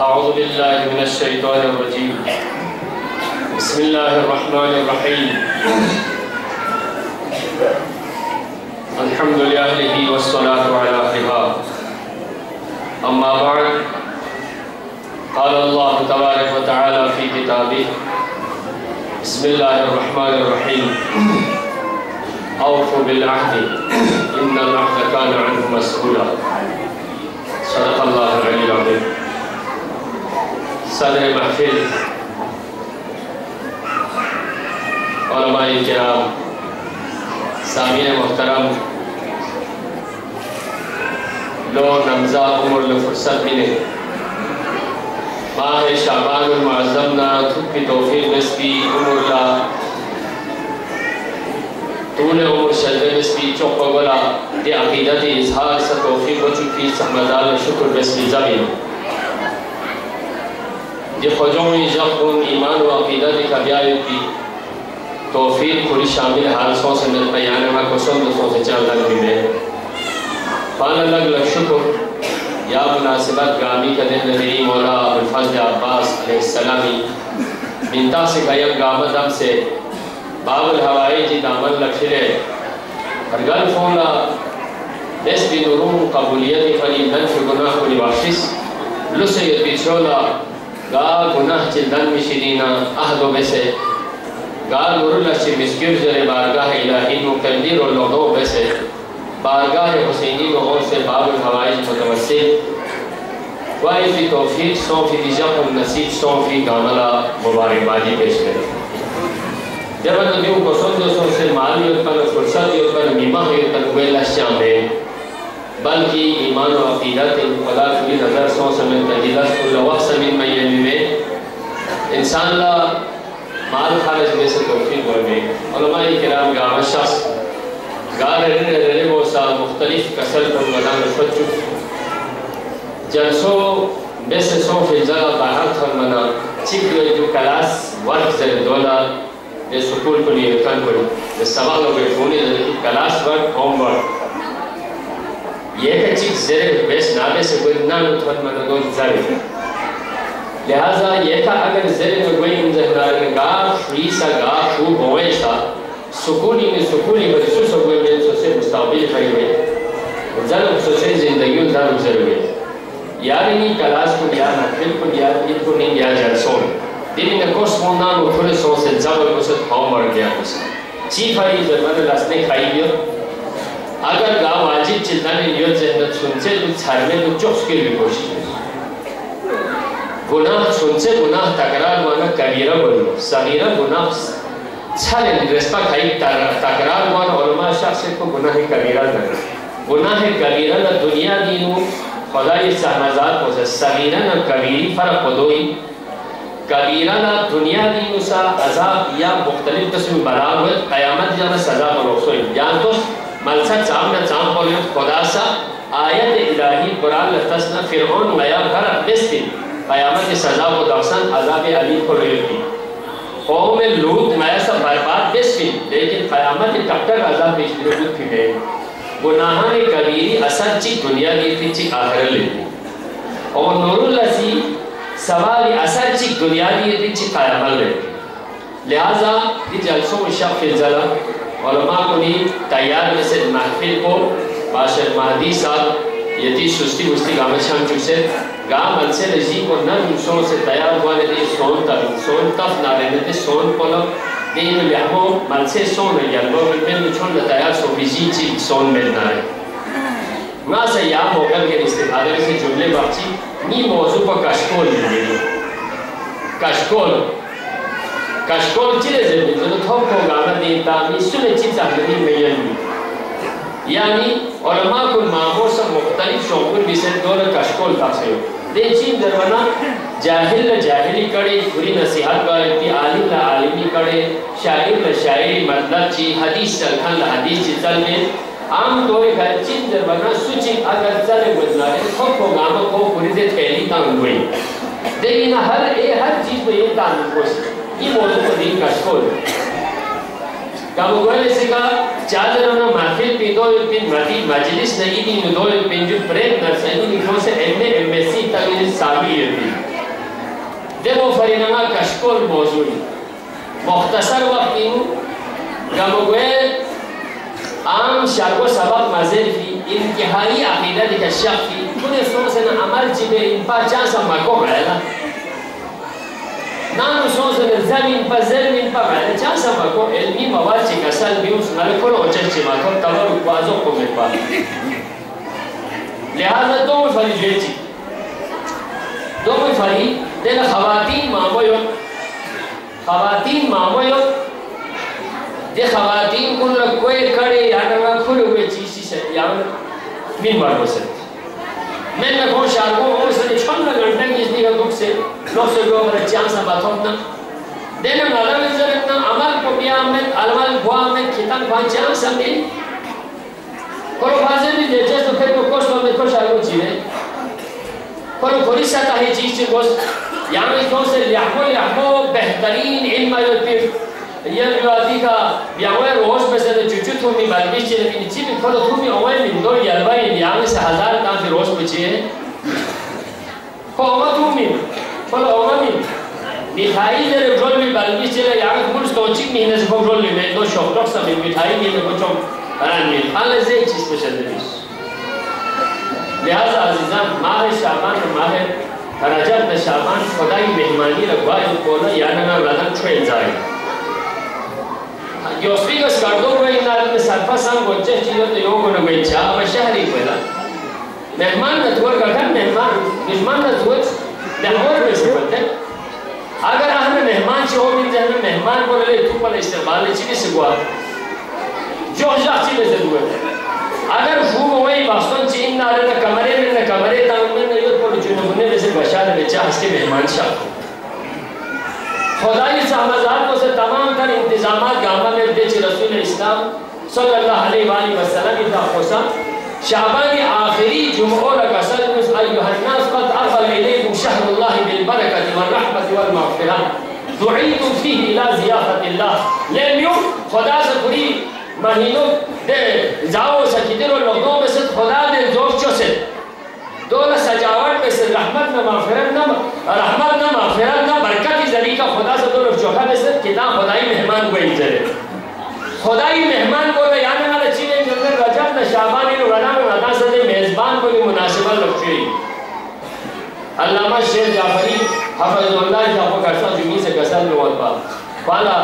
أعوذ بالله من الشيطان الرجيم. بسم الله الرحمن الرحيم. الحمد لله والصلاة على أهلها. أما بعد، قال الله تبارك وتعالى في كتابه: بسم الله الرحمن الرحيم. أوفوا بالعهد إن العهد كان عنه مسؤولا. صدق الله العلي सदर महफिल, उलमाए किराम, सामीन मोहतरम, लो नमजा उम्र फुर्सत मिले माह शाबान मुअज़्ज़म ना थुकी तौफीक नस्बी उम्र तूने उम्र शदे नस्बी चौक बोला दे अकीदत इजहार सा तौफीक हो चुकी सहमदाल शुक्र नस्बी ज़मीन दे ख़ुजों में जख्म ईमान व अकीदत का ब्यायती तौफीक पूरी शामिल हालसों से मिल बयान में कुसुम दोस्तों से चल रही है पान अलग लग शुक्र या मुनासिबत गामी का दिन नबी मौला अबुल फज़ल अब्बास अलैहिस्सलामी मिंता से गायब गामदम से बाबुल हवाई जी दामन लक्षिले हरगल फोला देश की नूरों कबूलियत फरी नफ़ गुनाह को निवासिस लुसे पिछोला गा गुनाह चिल्दन मिशीना अहदो में से गा नूरुल्लाह से मिस्किर जरे बारगाह इलाही मुकद्दर और लोगों में से बारगाह हुसैनी लोगों से बाबुल हवाई मुतवस्सिल वाइफ़ी तौफीक 100% नसीब 100% गामला मुबारकबादी पेश करें जब नबियों को दोस्तों से माली उत्पन्न फुर्सत उत्पन्न मीमा उत्पन्न हुए लश्याम में बल्कि ईमान और अक़ीदत खुदा की नज़र सो समेत तजीलत कुल्लवक़्त समीन मय्यमी में इंसान ला माल खारिज में से तौफीक होने उलमाए किराम गाम शख्स गाल रेले वो सा मुख्तलिफ कसर पर मदान फच्चु जलसो बेसे सो फिज़ा बाहर थर्मना चिक जो क्लास वर्क से डॉलर ये स्कूल को नहीं रखन पड़ी ये सवाल लोग फोने की क्लास वर्क होमवर्क ये का चिक जरे बेस नाबे से कोई ना थर्मना दो जरे लिहाजा ये का अगर जरे में कोई इंजहरार गा फ्री सा गा शू बोए सा सुकूनी में बरसों सबवे में सोचे मुस्ताबिल खड़ी हुए जल सोचे जिंदगी उधर गुजर हुए यार नहीं क्लास को यार महफिल को यार इनको नहीं यार जलसों दिन में कोर्स मोना नो थोड़े सौ से जबर को से खाओ मर गया कुछ चीफ आई जब लास्टने खाई लियो अगर गाँव वाजिब चिल्लाने लियो जन्नत सुनसे तो छाड़ने तो चौक के लिए कोशिश गुनाह सुनसे गुनाह तकरार वाला कबीरा बोलो सगीरा गुनाह छाले रिश्ता खाई तकरार वाला उलमा शख्स को गुनाह कबीरा लगा गुनाह कबीरा ना दुनिया दीनू खुदा ये सहनाजात हो से सगीरा ना कबीरी फर्क पदोई कबीरा ना दुनिया दीनू सा अज़ाब या मुख्तलिफ किस्म बराबर क़यामत जब सज़ा बरोसोई जान तो मलसा चाम ना चाम बोले खुदा सा आयत इलाही कुरान लतसना फिरौन गया घर बेस्ती क़यामत की सज़ा को दर्शन अज़ाब अली को रेती कौम लूत मैं सब बर्बाद बेस्ती लेकिन क़यामत के तब तक अज़ाब बेस्ती लूत की गए गुनाहान कबीरी असर ची दुनिया की थी ची आखिर लेती और नूरुल्लासी सवाल असर ची दुनिया की थी ची क़यामत लेती लिहाजा ये जलसों में शफ़ ज़ला उलमा को नहीं तैयार में से महफिल को बाशर महदी साहब यती सुस्ती उस्ती गाम शाम चुसे गाम अलसे लजी को न इंसों से तैयार हुआ ने सोन तफ नारे ने सोन पोलो दिन में हम मनसे सोन है यार वो में छोड़ तैयार सो बिजी ची सोन में नारे ना से या मोकल के इस्तेमाल से जुमले बाची नी मौजू पर कशकोल चिले ज़मीन जो थोक को गाना देता मिसुले चिता नहीं मियन यानी उलमा को मामूर से मुख्तलिफ शौक़ुल बिसें दौर कशकोल तासे देचीन दरवाना जाहिली करे पूरी नसीहत करती आलिम ला आलिमी करे शायर ला शायरी मतलब ची हदीस चलखन ला हदीस चल में आम तौर पर चीन दरवाना सुची अगर चले बदलाए थोक को गामा को पूरी दे थैली तांग हुई लेकिन हर चीज़ में ये तांग कोश ये मौजूद पर दिन कशकोल कामुगल से का चादर ना महफिल पे दो दिन मजलिस नहीं दी दो दिन जो प्रेम नर्सरी निकलो से एमएससी तक ये साबी थी देखो फरीना कशकोल मौजूद मुख्तसर वक्त इन कामुगल आम शागो सबक मज़ेल की इंतहाई अक़ीदत का शफ़ी खुद सोच ना अमल जिबे इन पर चांस मको गया नानु सोचने ज़मीन पर मैंने चांस मको इल्मी मवाद चिका सल भी उस नल को रोचन चिमा तो तवर बाज़ों को मिल पा लिहाजा दो फरी जेची दो फरी देना ख़वातीन मामोयो दे ख़वातीन कुल कोई करे याना ना खुल हुए चीज़ से याना मिन मारो से मैंने कौन शार्को और से छन ना घंटे की इसलिए दुख से लोग से लोग मेरे चांस ना बातों ना देना मालूम है जब इतना अमल को बिया में अलमल बुआ में कितना पांचांग समझे करो बाज़े भी देते तो फिर वो कोस्ट में कुछ आगे चीज़ करो कोई सा ताही चीज़ कोस्ट यहाँ इस कौन से लियामो बेहतरीन इल्म आयोती ये वादी का बियावे रोज में से चुचु थोड़ी बालबीच चले भी नीचे भी करो थोड़ी अवैध मिंदो यालवा यहाँ से 1000 काम फिर रोज में चाहिए कौवा थोड़ी करो अवैध मिठाई जरे रोल में बालबीच चले यहाँ कुछ तोचिक महीने से रोल में दो शॉकटॉक सब मिठाई में कुछ अरान में हाले से एक चीज़ पसंद है लिहाजा अज़ीज़ान माह शाबान माह रजब न शाबान खुदाई मेहमानी रखवाई बोला याना ना रदन ट्रेन जाए जो स्पीकर्स कार्डो में इन आदमी सरफा सांग बच्चे चीज़ों तो योग होने में चाह अब शहरी बोला मेहमान न थोड़ा कर मेहमान न थोड़ा मेहमान में से बोलते अगर हमें मेहमान चाहिए मिल जाए ना मेहमान बोले तू पहले इस्तेमाल चीज़ से गुआ जो जाती में से दुआ अगर फूक वही बास्तों चीन ना रहे ना कमरे ताऊ में ना यूँ पर जो नमूने में से बशार में चाह इसके मेहमान शाह खुदाई सामज़ात को से तमाम तर इंतज़ामात गामा में बेच रसूल इस्लाम सल्लल्लाहु अलैहि वसल्लम की ताक़ोसा शाबान आखिरी जुम्मों का सल्लुस अय्युहन्नास क़द अक़बल इलैकुम शहरुल्लाहि बिल बरकति वल रहमति वल मग़फ़िरह दुईतुम फ़ीही इला ज़ियाफ़तिल्लाह लेम्यू खुदा से पूरी महीनों दे जाओ सकीदर और लोगों में से खुदा दे जोश चोसे दोनों सजावट में से रहमत न मग़फ़िरत न बरकत की ज़रिए का खुदा से दोनों चौथा में से किताब खुदाई मेहमान को इंतज़ार खुदाई मेहमान को ले यानी ना चीज़ें जब रजब न शाबान इन वरना में वरना से दे मेज़बान को भी मुनासिबा लगती अल्लामा शेर जाफरी हफ़ज़ुल्लाह जाफ़र करता जुमी से कसर में वाला वाला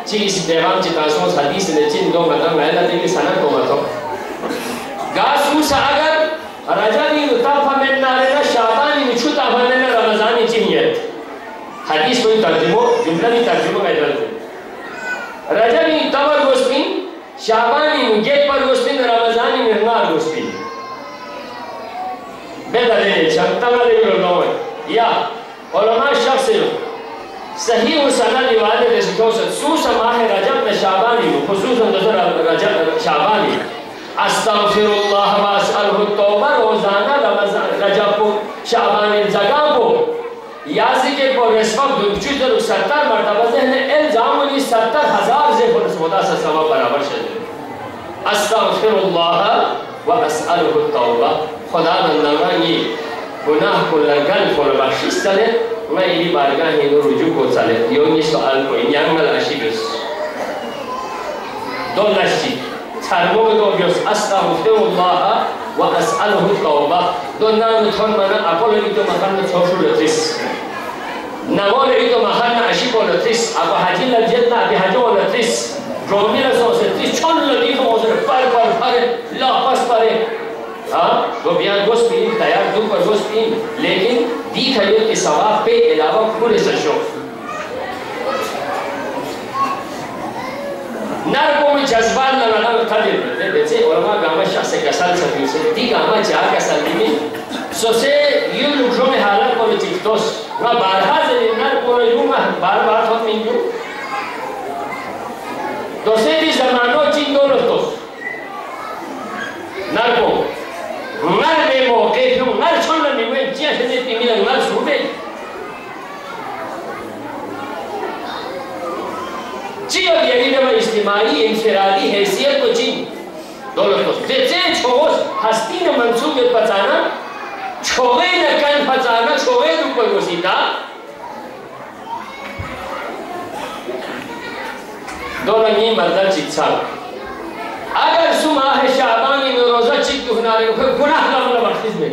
चीज़ पैगाम चितासों हदीस ने चिन दो मतलब महला देवी सनत को मतलब गासू सागर रजनी उताफा में नारेना शाबानी निचुता बनेना रमज़ानी चिन्हित हदीस कोई तर्जुमो जुमला भी तर्जुमो का इधर रजनी तवर गोस्पिन शाबानी मुझे पर गोस्पिन रमज़ानी निर्माण गोस्पिन बेदले चंता वाले लोग या उलमा शख्स सही और सनद रिवायत है जिसको सूसा माह रजब में शाबानी खुसूसन नजर रजब शाबानी अस्तगफिरुल्लाह व अस्अलहु तौबा रोजाना रजब को शाबानी जगह को याजी के पर रिस्पब दुचुज 70 मर्तबा जहन इल्जाम ने 70,000 से खुदा से सवा बराबर शद अस्तगफिरुल्लाह व अस्अलहु तौबा खुदा बंदा ये गुनाह को लगन को बख्शिश करे मैं ये बारगाह है रुजू को चले योनि सवाल को यांगल अशीबिस दो नशी छारमो दो बिस अस्तगफिरुल्लाह व अस्अलहु तौबा दो नाम थोन मना अपोलो तो मकान छोशु लतिस नावले तो मकान अशीबो लतिस अब हाजी लजन्ना अभी हाजो लतिस रोमिला सोसे तिस छोन लदी को उसे पर ला पास परे हाँ वो बियान गोस्पिन तैयार दूर पर गोस्पिन लेकिन दिखाइए कि सवाब पे अलावा पूरे सशो नरकों में जज्बात लगाना उठाते हैं जैसे औरमा गामा शाह से कसाल सभी से दी गामा चार कसाल में सोचे यूं लोगों में हालत को चित्तोस वह बारहा से नरकों में यूं बार हम मिंजू तो से भी जमानों चिंदो लोटोस नरकों नर में मौके क्यों नर छोड़ने में वे जिया से नहीं मिला नर सूबे जिया यही ना इस्तेमाली इंफरादी हैसियत को चिन दोनों तो जैसे छोड़ हस्ती ने मंसूब में पचाना छोड़े न कन पचाना छोड़े ऊपर को सीधा दोनों ये मतलब चित्सा अगर सुमाह शाबानी में रोज़ा चित्त हुनारे को गुनाह ना मतलब बख्शिश में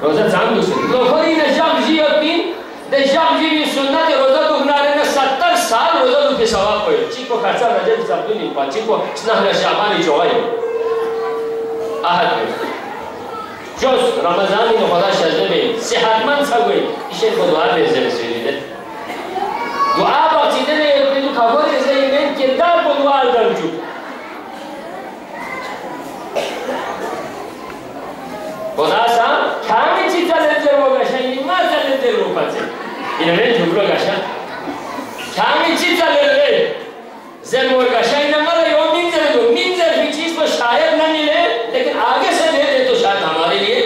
रोज़ा जाम दूसरे तो कोई न जाम जी अपनी द जाम जी भी सुन्नत रोज़ा तो हुनारे न 70 साल रोज़ा तो के सवाब कोई चिको खर्चा रजब सब नहीं पा चिको स्नाह शाबानी जोए आहद जो रमज़ान में खुदा शज़्ज़े में सेहतमंद सब हुई इसे खुदा ने ज़रूरी है दुआ बाकी ने ये खबर है ये मैं किरदार को दुआ कर चुका Bonasa, kami cita lenjer wogasha, ima lenjer wogatse. Ina men jumlo gasha. Kami cita lenjer wogasha, ina mala yo minzer do. Minzer भी चीज को शायद न मिले, लेकिन आगे से दे दे तो शायद हमारे लिए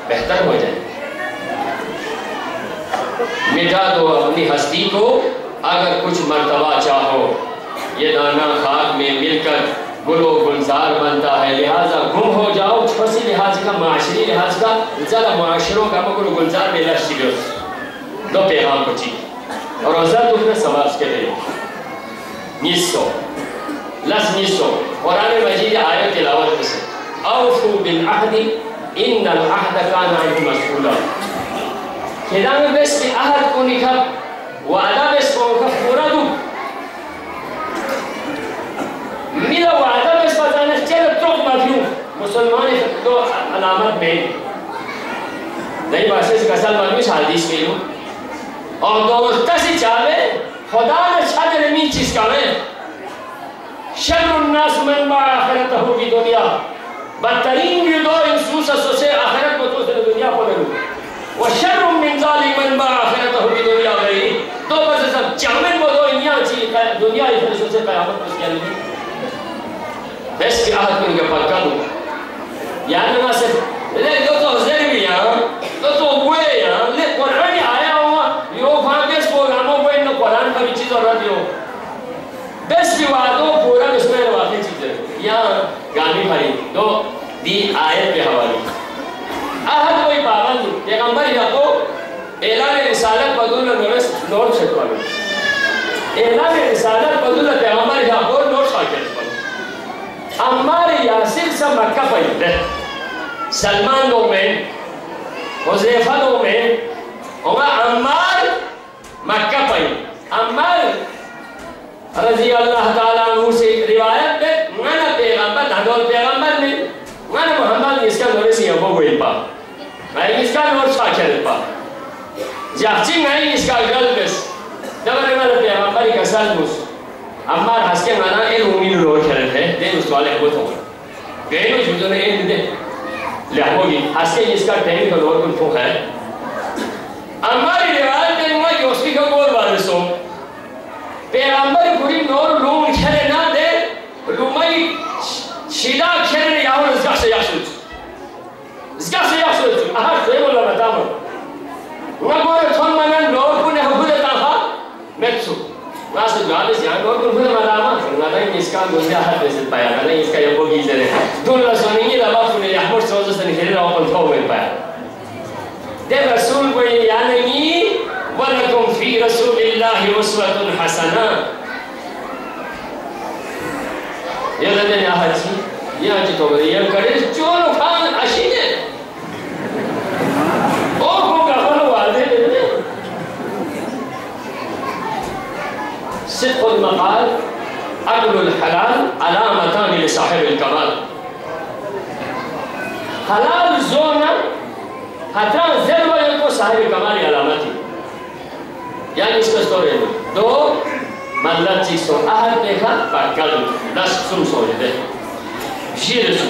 बेहतर हो जाए. मिटा दो अपनी हस्ती को, अगर कुछ मर्तबा चाहो. ये दाना खाक में मिलकर गुलो गुलजार बनता है लिहाजा गुम हो जाओ छोसी लिहाज का माशरी लिहाज का ज़रा माशरों का गुलो गुलजार में लश्किरों दो पैगाम को चीज़ और अज़र दूसरे समाज के लिए निस्सो लस निस्सो कुरान मजीद आयत तिलावत से औफू बिल अहदी इन्नल अहद कान अन्हु मस्ऊला किदाम बेस के अहद को निकल वादा बेस को पूरा दो मिला वादा में पता चल तो मफहूम मुसलमान तो अलामत में नहीं बात से कसल मर्मी हदीस में लो और दोस्ता से चाहे खुदा ने छात्र में चीज का है शर्रुन नास मन बा आखिरत हो की दुनिया बदतरीन ये दो इंसूस से आखिरत को तो दुनिया को ले वो शर्रुन मिन ज़ालिमन बा आखिरत हो की दुनिया गई तो बस सब चामन को दो दुनिया इस से क़यामत को क्या नहीं बस की आहत में उनके पर कर दो यार ना से ले तो ज़रूरी है तो वो है ले कुरान आया हुआ यो फांगेस प्रोग्रामों को इन कुरान का भी चीज़ और रद्द हो बस की वादों पूरा इसमें वाक़ई चीज़ है यहाँ गामी भाई दो दी आयत के हवाले आहत कोई पाबंद पैगंबर या तो ऐलान रिसालत बदुल नोट छटवा ऐलान रिसालत बदुल पैगंबर या तो नोट छटवा अम्मार यासिर से मक्का पहुंचे सलमान दो में हुज़ैफा दो में और अम्मार मक्का पहुंचे अम्मार रज़ी अल्लाह ताला अन्हु से रिवायत में माना पैगंबर नादोल पैगंबर में माना मोहम्मद इसका नोरे से यबो कोई पा मैं इसका नोर साक्षर पा जाची नहीं इसका गलबस दबरे वाला पैगंबर का सलमुस अम्मार हंसके माना एक उम्मीद रोड खेल रहे हैं उस वाले को तो गए नो जुजो ने एक दे लेहोगी हंसके इसका टाइम का रोड को ठोक है अम्मार रिवायत में मैं योस्की का बोल वाले सो पैगंबर पूरी नोर लूम खेले ना दे लूमई शिदा खेले याव इसका से यासुच आहा से बोला बताओ वो बोले थोन मनन नोर को ने हुदे ताहा मेक्सु Masuk galis yang kau pun pernah lama, nggak इसका दुनिया है वैसे पाया, नहीं इसका ये बोगी जरे, दूल्हा सोनेंगे लबाब पुने याहमर सोच से निकले ना अपन थोक में पाया। देव रसूल को ये यानेंगी, वलकुम फी रसूलिल्लाहि उस्वतुन हसना। ये लड़ने यहाँ जी, यहाँ जी तो बड़ी ये करे चोर खान अशीने, ओ होगा बोलो वादे ले صدق المقال أكل الحلال علامتان لصاحب الكمال حلال زونا حتى زلوا يكون صاحب الكمال علامتي يعني इसका स्टोरी दो मतलब चीज़ सो आहत देखा बाकल दस सुन सोने दे शीर सु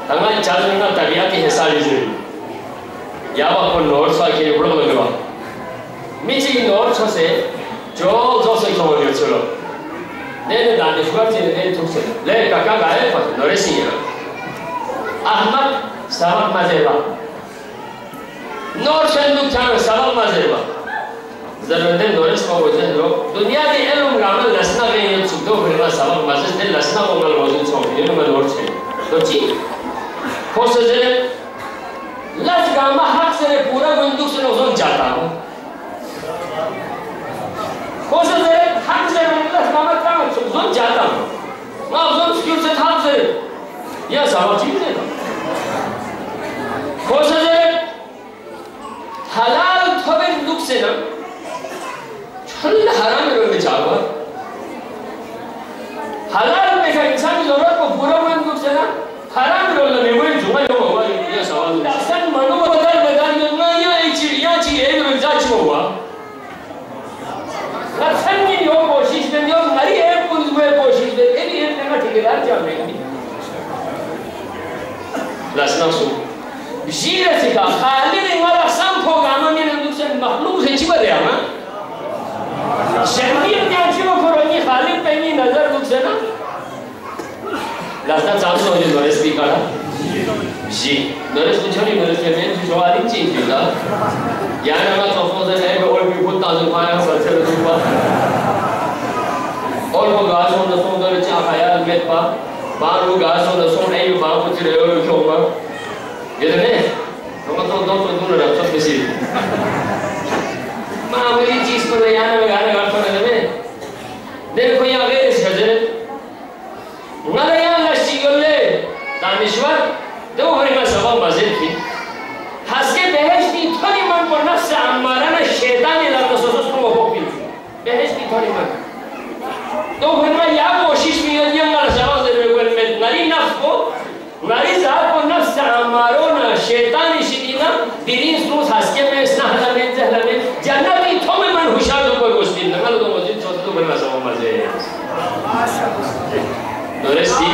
तंगा चालू ना तबियत हिसाब इसे या बाप नोट सा के बड़ो लगवा मिची की नोट से जो से क्यों नहीं चलो ने दाने शुगर से ने तो से ले काका गाए पर नोरेसी है अहमद सबक मजेबा नोर शंदुक चार सबक मजेबा जरूरत है नोरेस को वजह लो दुनिया के इल्म गामल लसना में ये सुदो फिर सबक मजे ने लसना को मल मौजूद सो ये में नोर से तो जी खोसे जे लस गामा हक से पूरा बंदूक से नोजन जाता हूं खोसे जे हक से लस गामा का नोजन जाता हूं मैं नोजन स्किल से था से ये सब चीज है खोसे जे हलाल थोबे दुख से ना हल हराम में चाहवा हलाल में का इंसान की जरूरत को पूरा मन दुख से ना हराम रोल में वही जुमा जो होगा ये सवाल अक्सर मनो बदल बदल में ना ये एक चीज تقدر تعمل لسنا سو جيرة كا خالد ولا سام فوق عمامي ندوسن مخلوق هيك بدي أما شرمين كأنشوا كوروني خالد بيني نظر دوسنا لسنا تعرفوا هذي نورس بيكارا جي نورس بتشوني نورس كمان تجوالي تين بيلا يعني ما توصل زي ما أول بيقول تازو خايا سلسلة دوبا أول بقاسون نسون دور تجا خايا متبا بارو قاسون نسون أي بارو تجريو يشوفا يدري كم تو نرى شو بيصير ما أولي चीज़ पर याना में गाना गाता रहने में देखो यहाँ गए इस गज़ल नरे यहाँ लश्ती गले दानिश्वर दो हरी में सबब मज़ीद थी हंसके बहस की थोड़ी मन पर नफ्स अम्मारा ना शैतानी लग सोचो तुम वो पी बहस की थोड़ी मन तो हरी में या कोशिश भी है ये नर सबब से रेगुल में नरी नफ्स को नरी साहब को नफ्स अम्मारो ना शैतानी शिदीना दिरीन स्रूस हंसके में इस नहला में जहला में जन्नती थोड़े मन हुशार तो कोई कुछ नहीं नगल तो मस्जिद छोड़ तो बना सब मज़े दोस्ती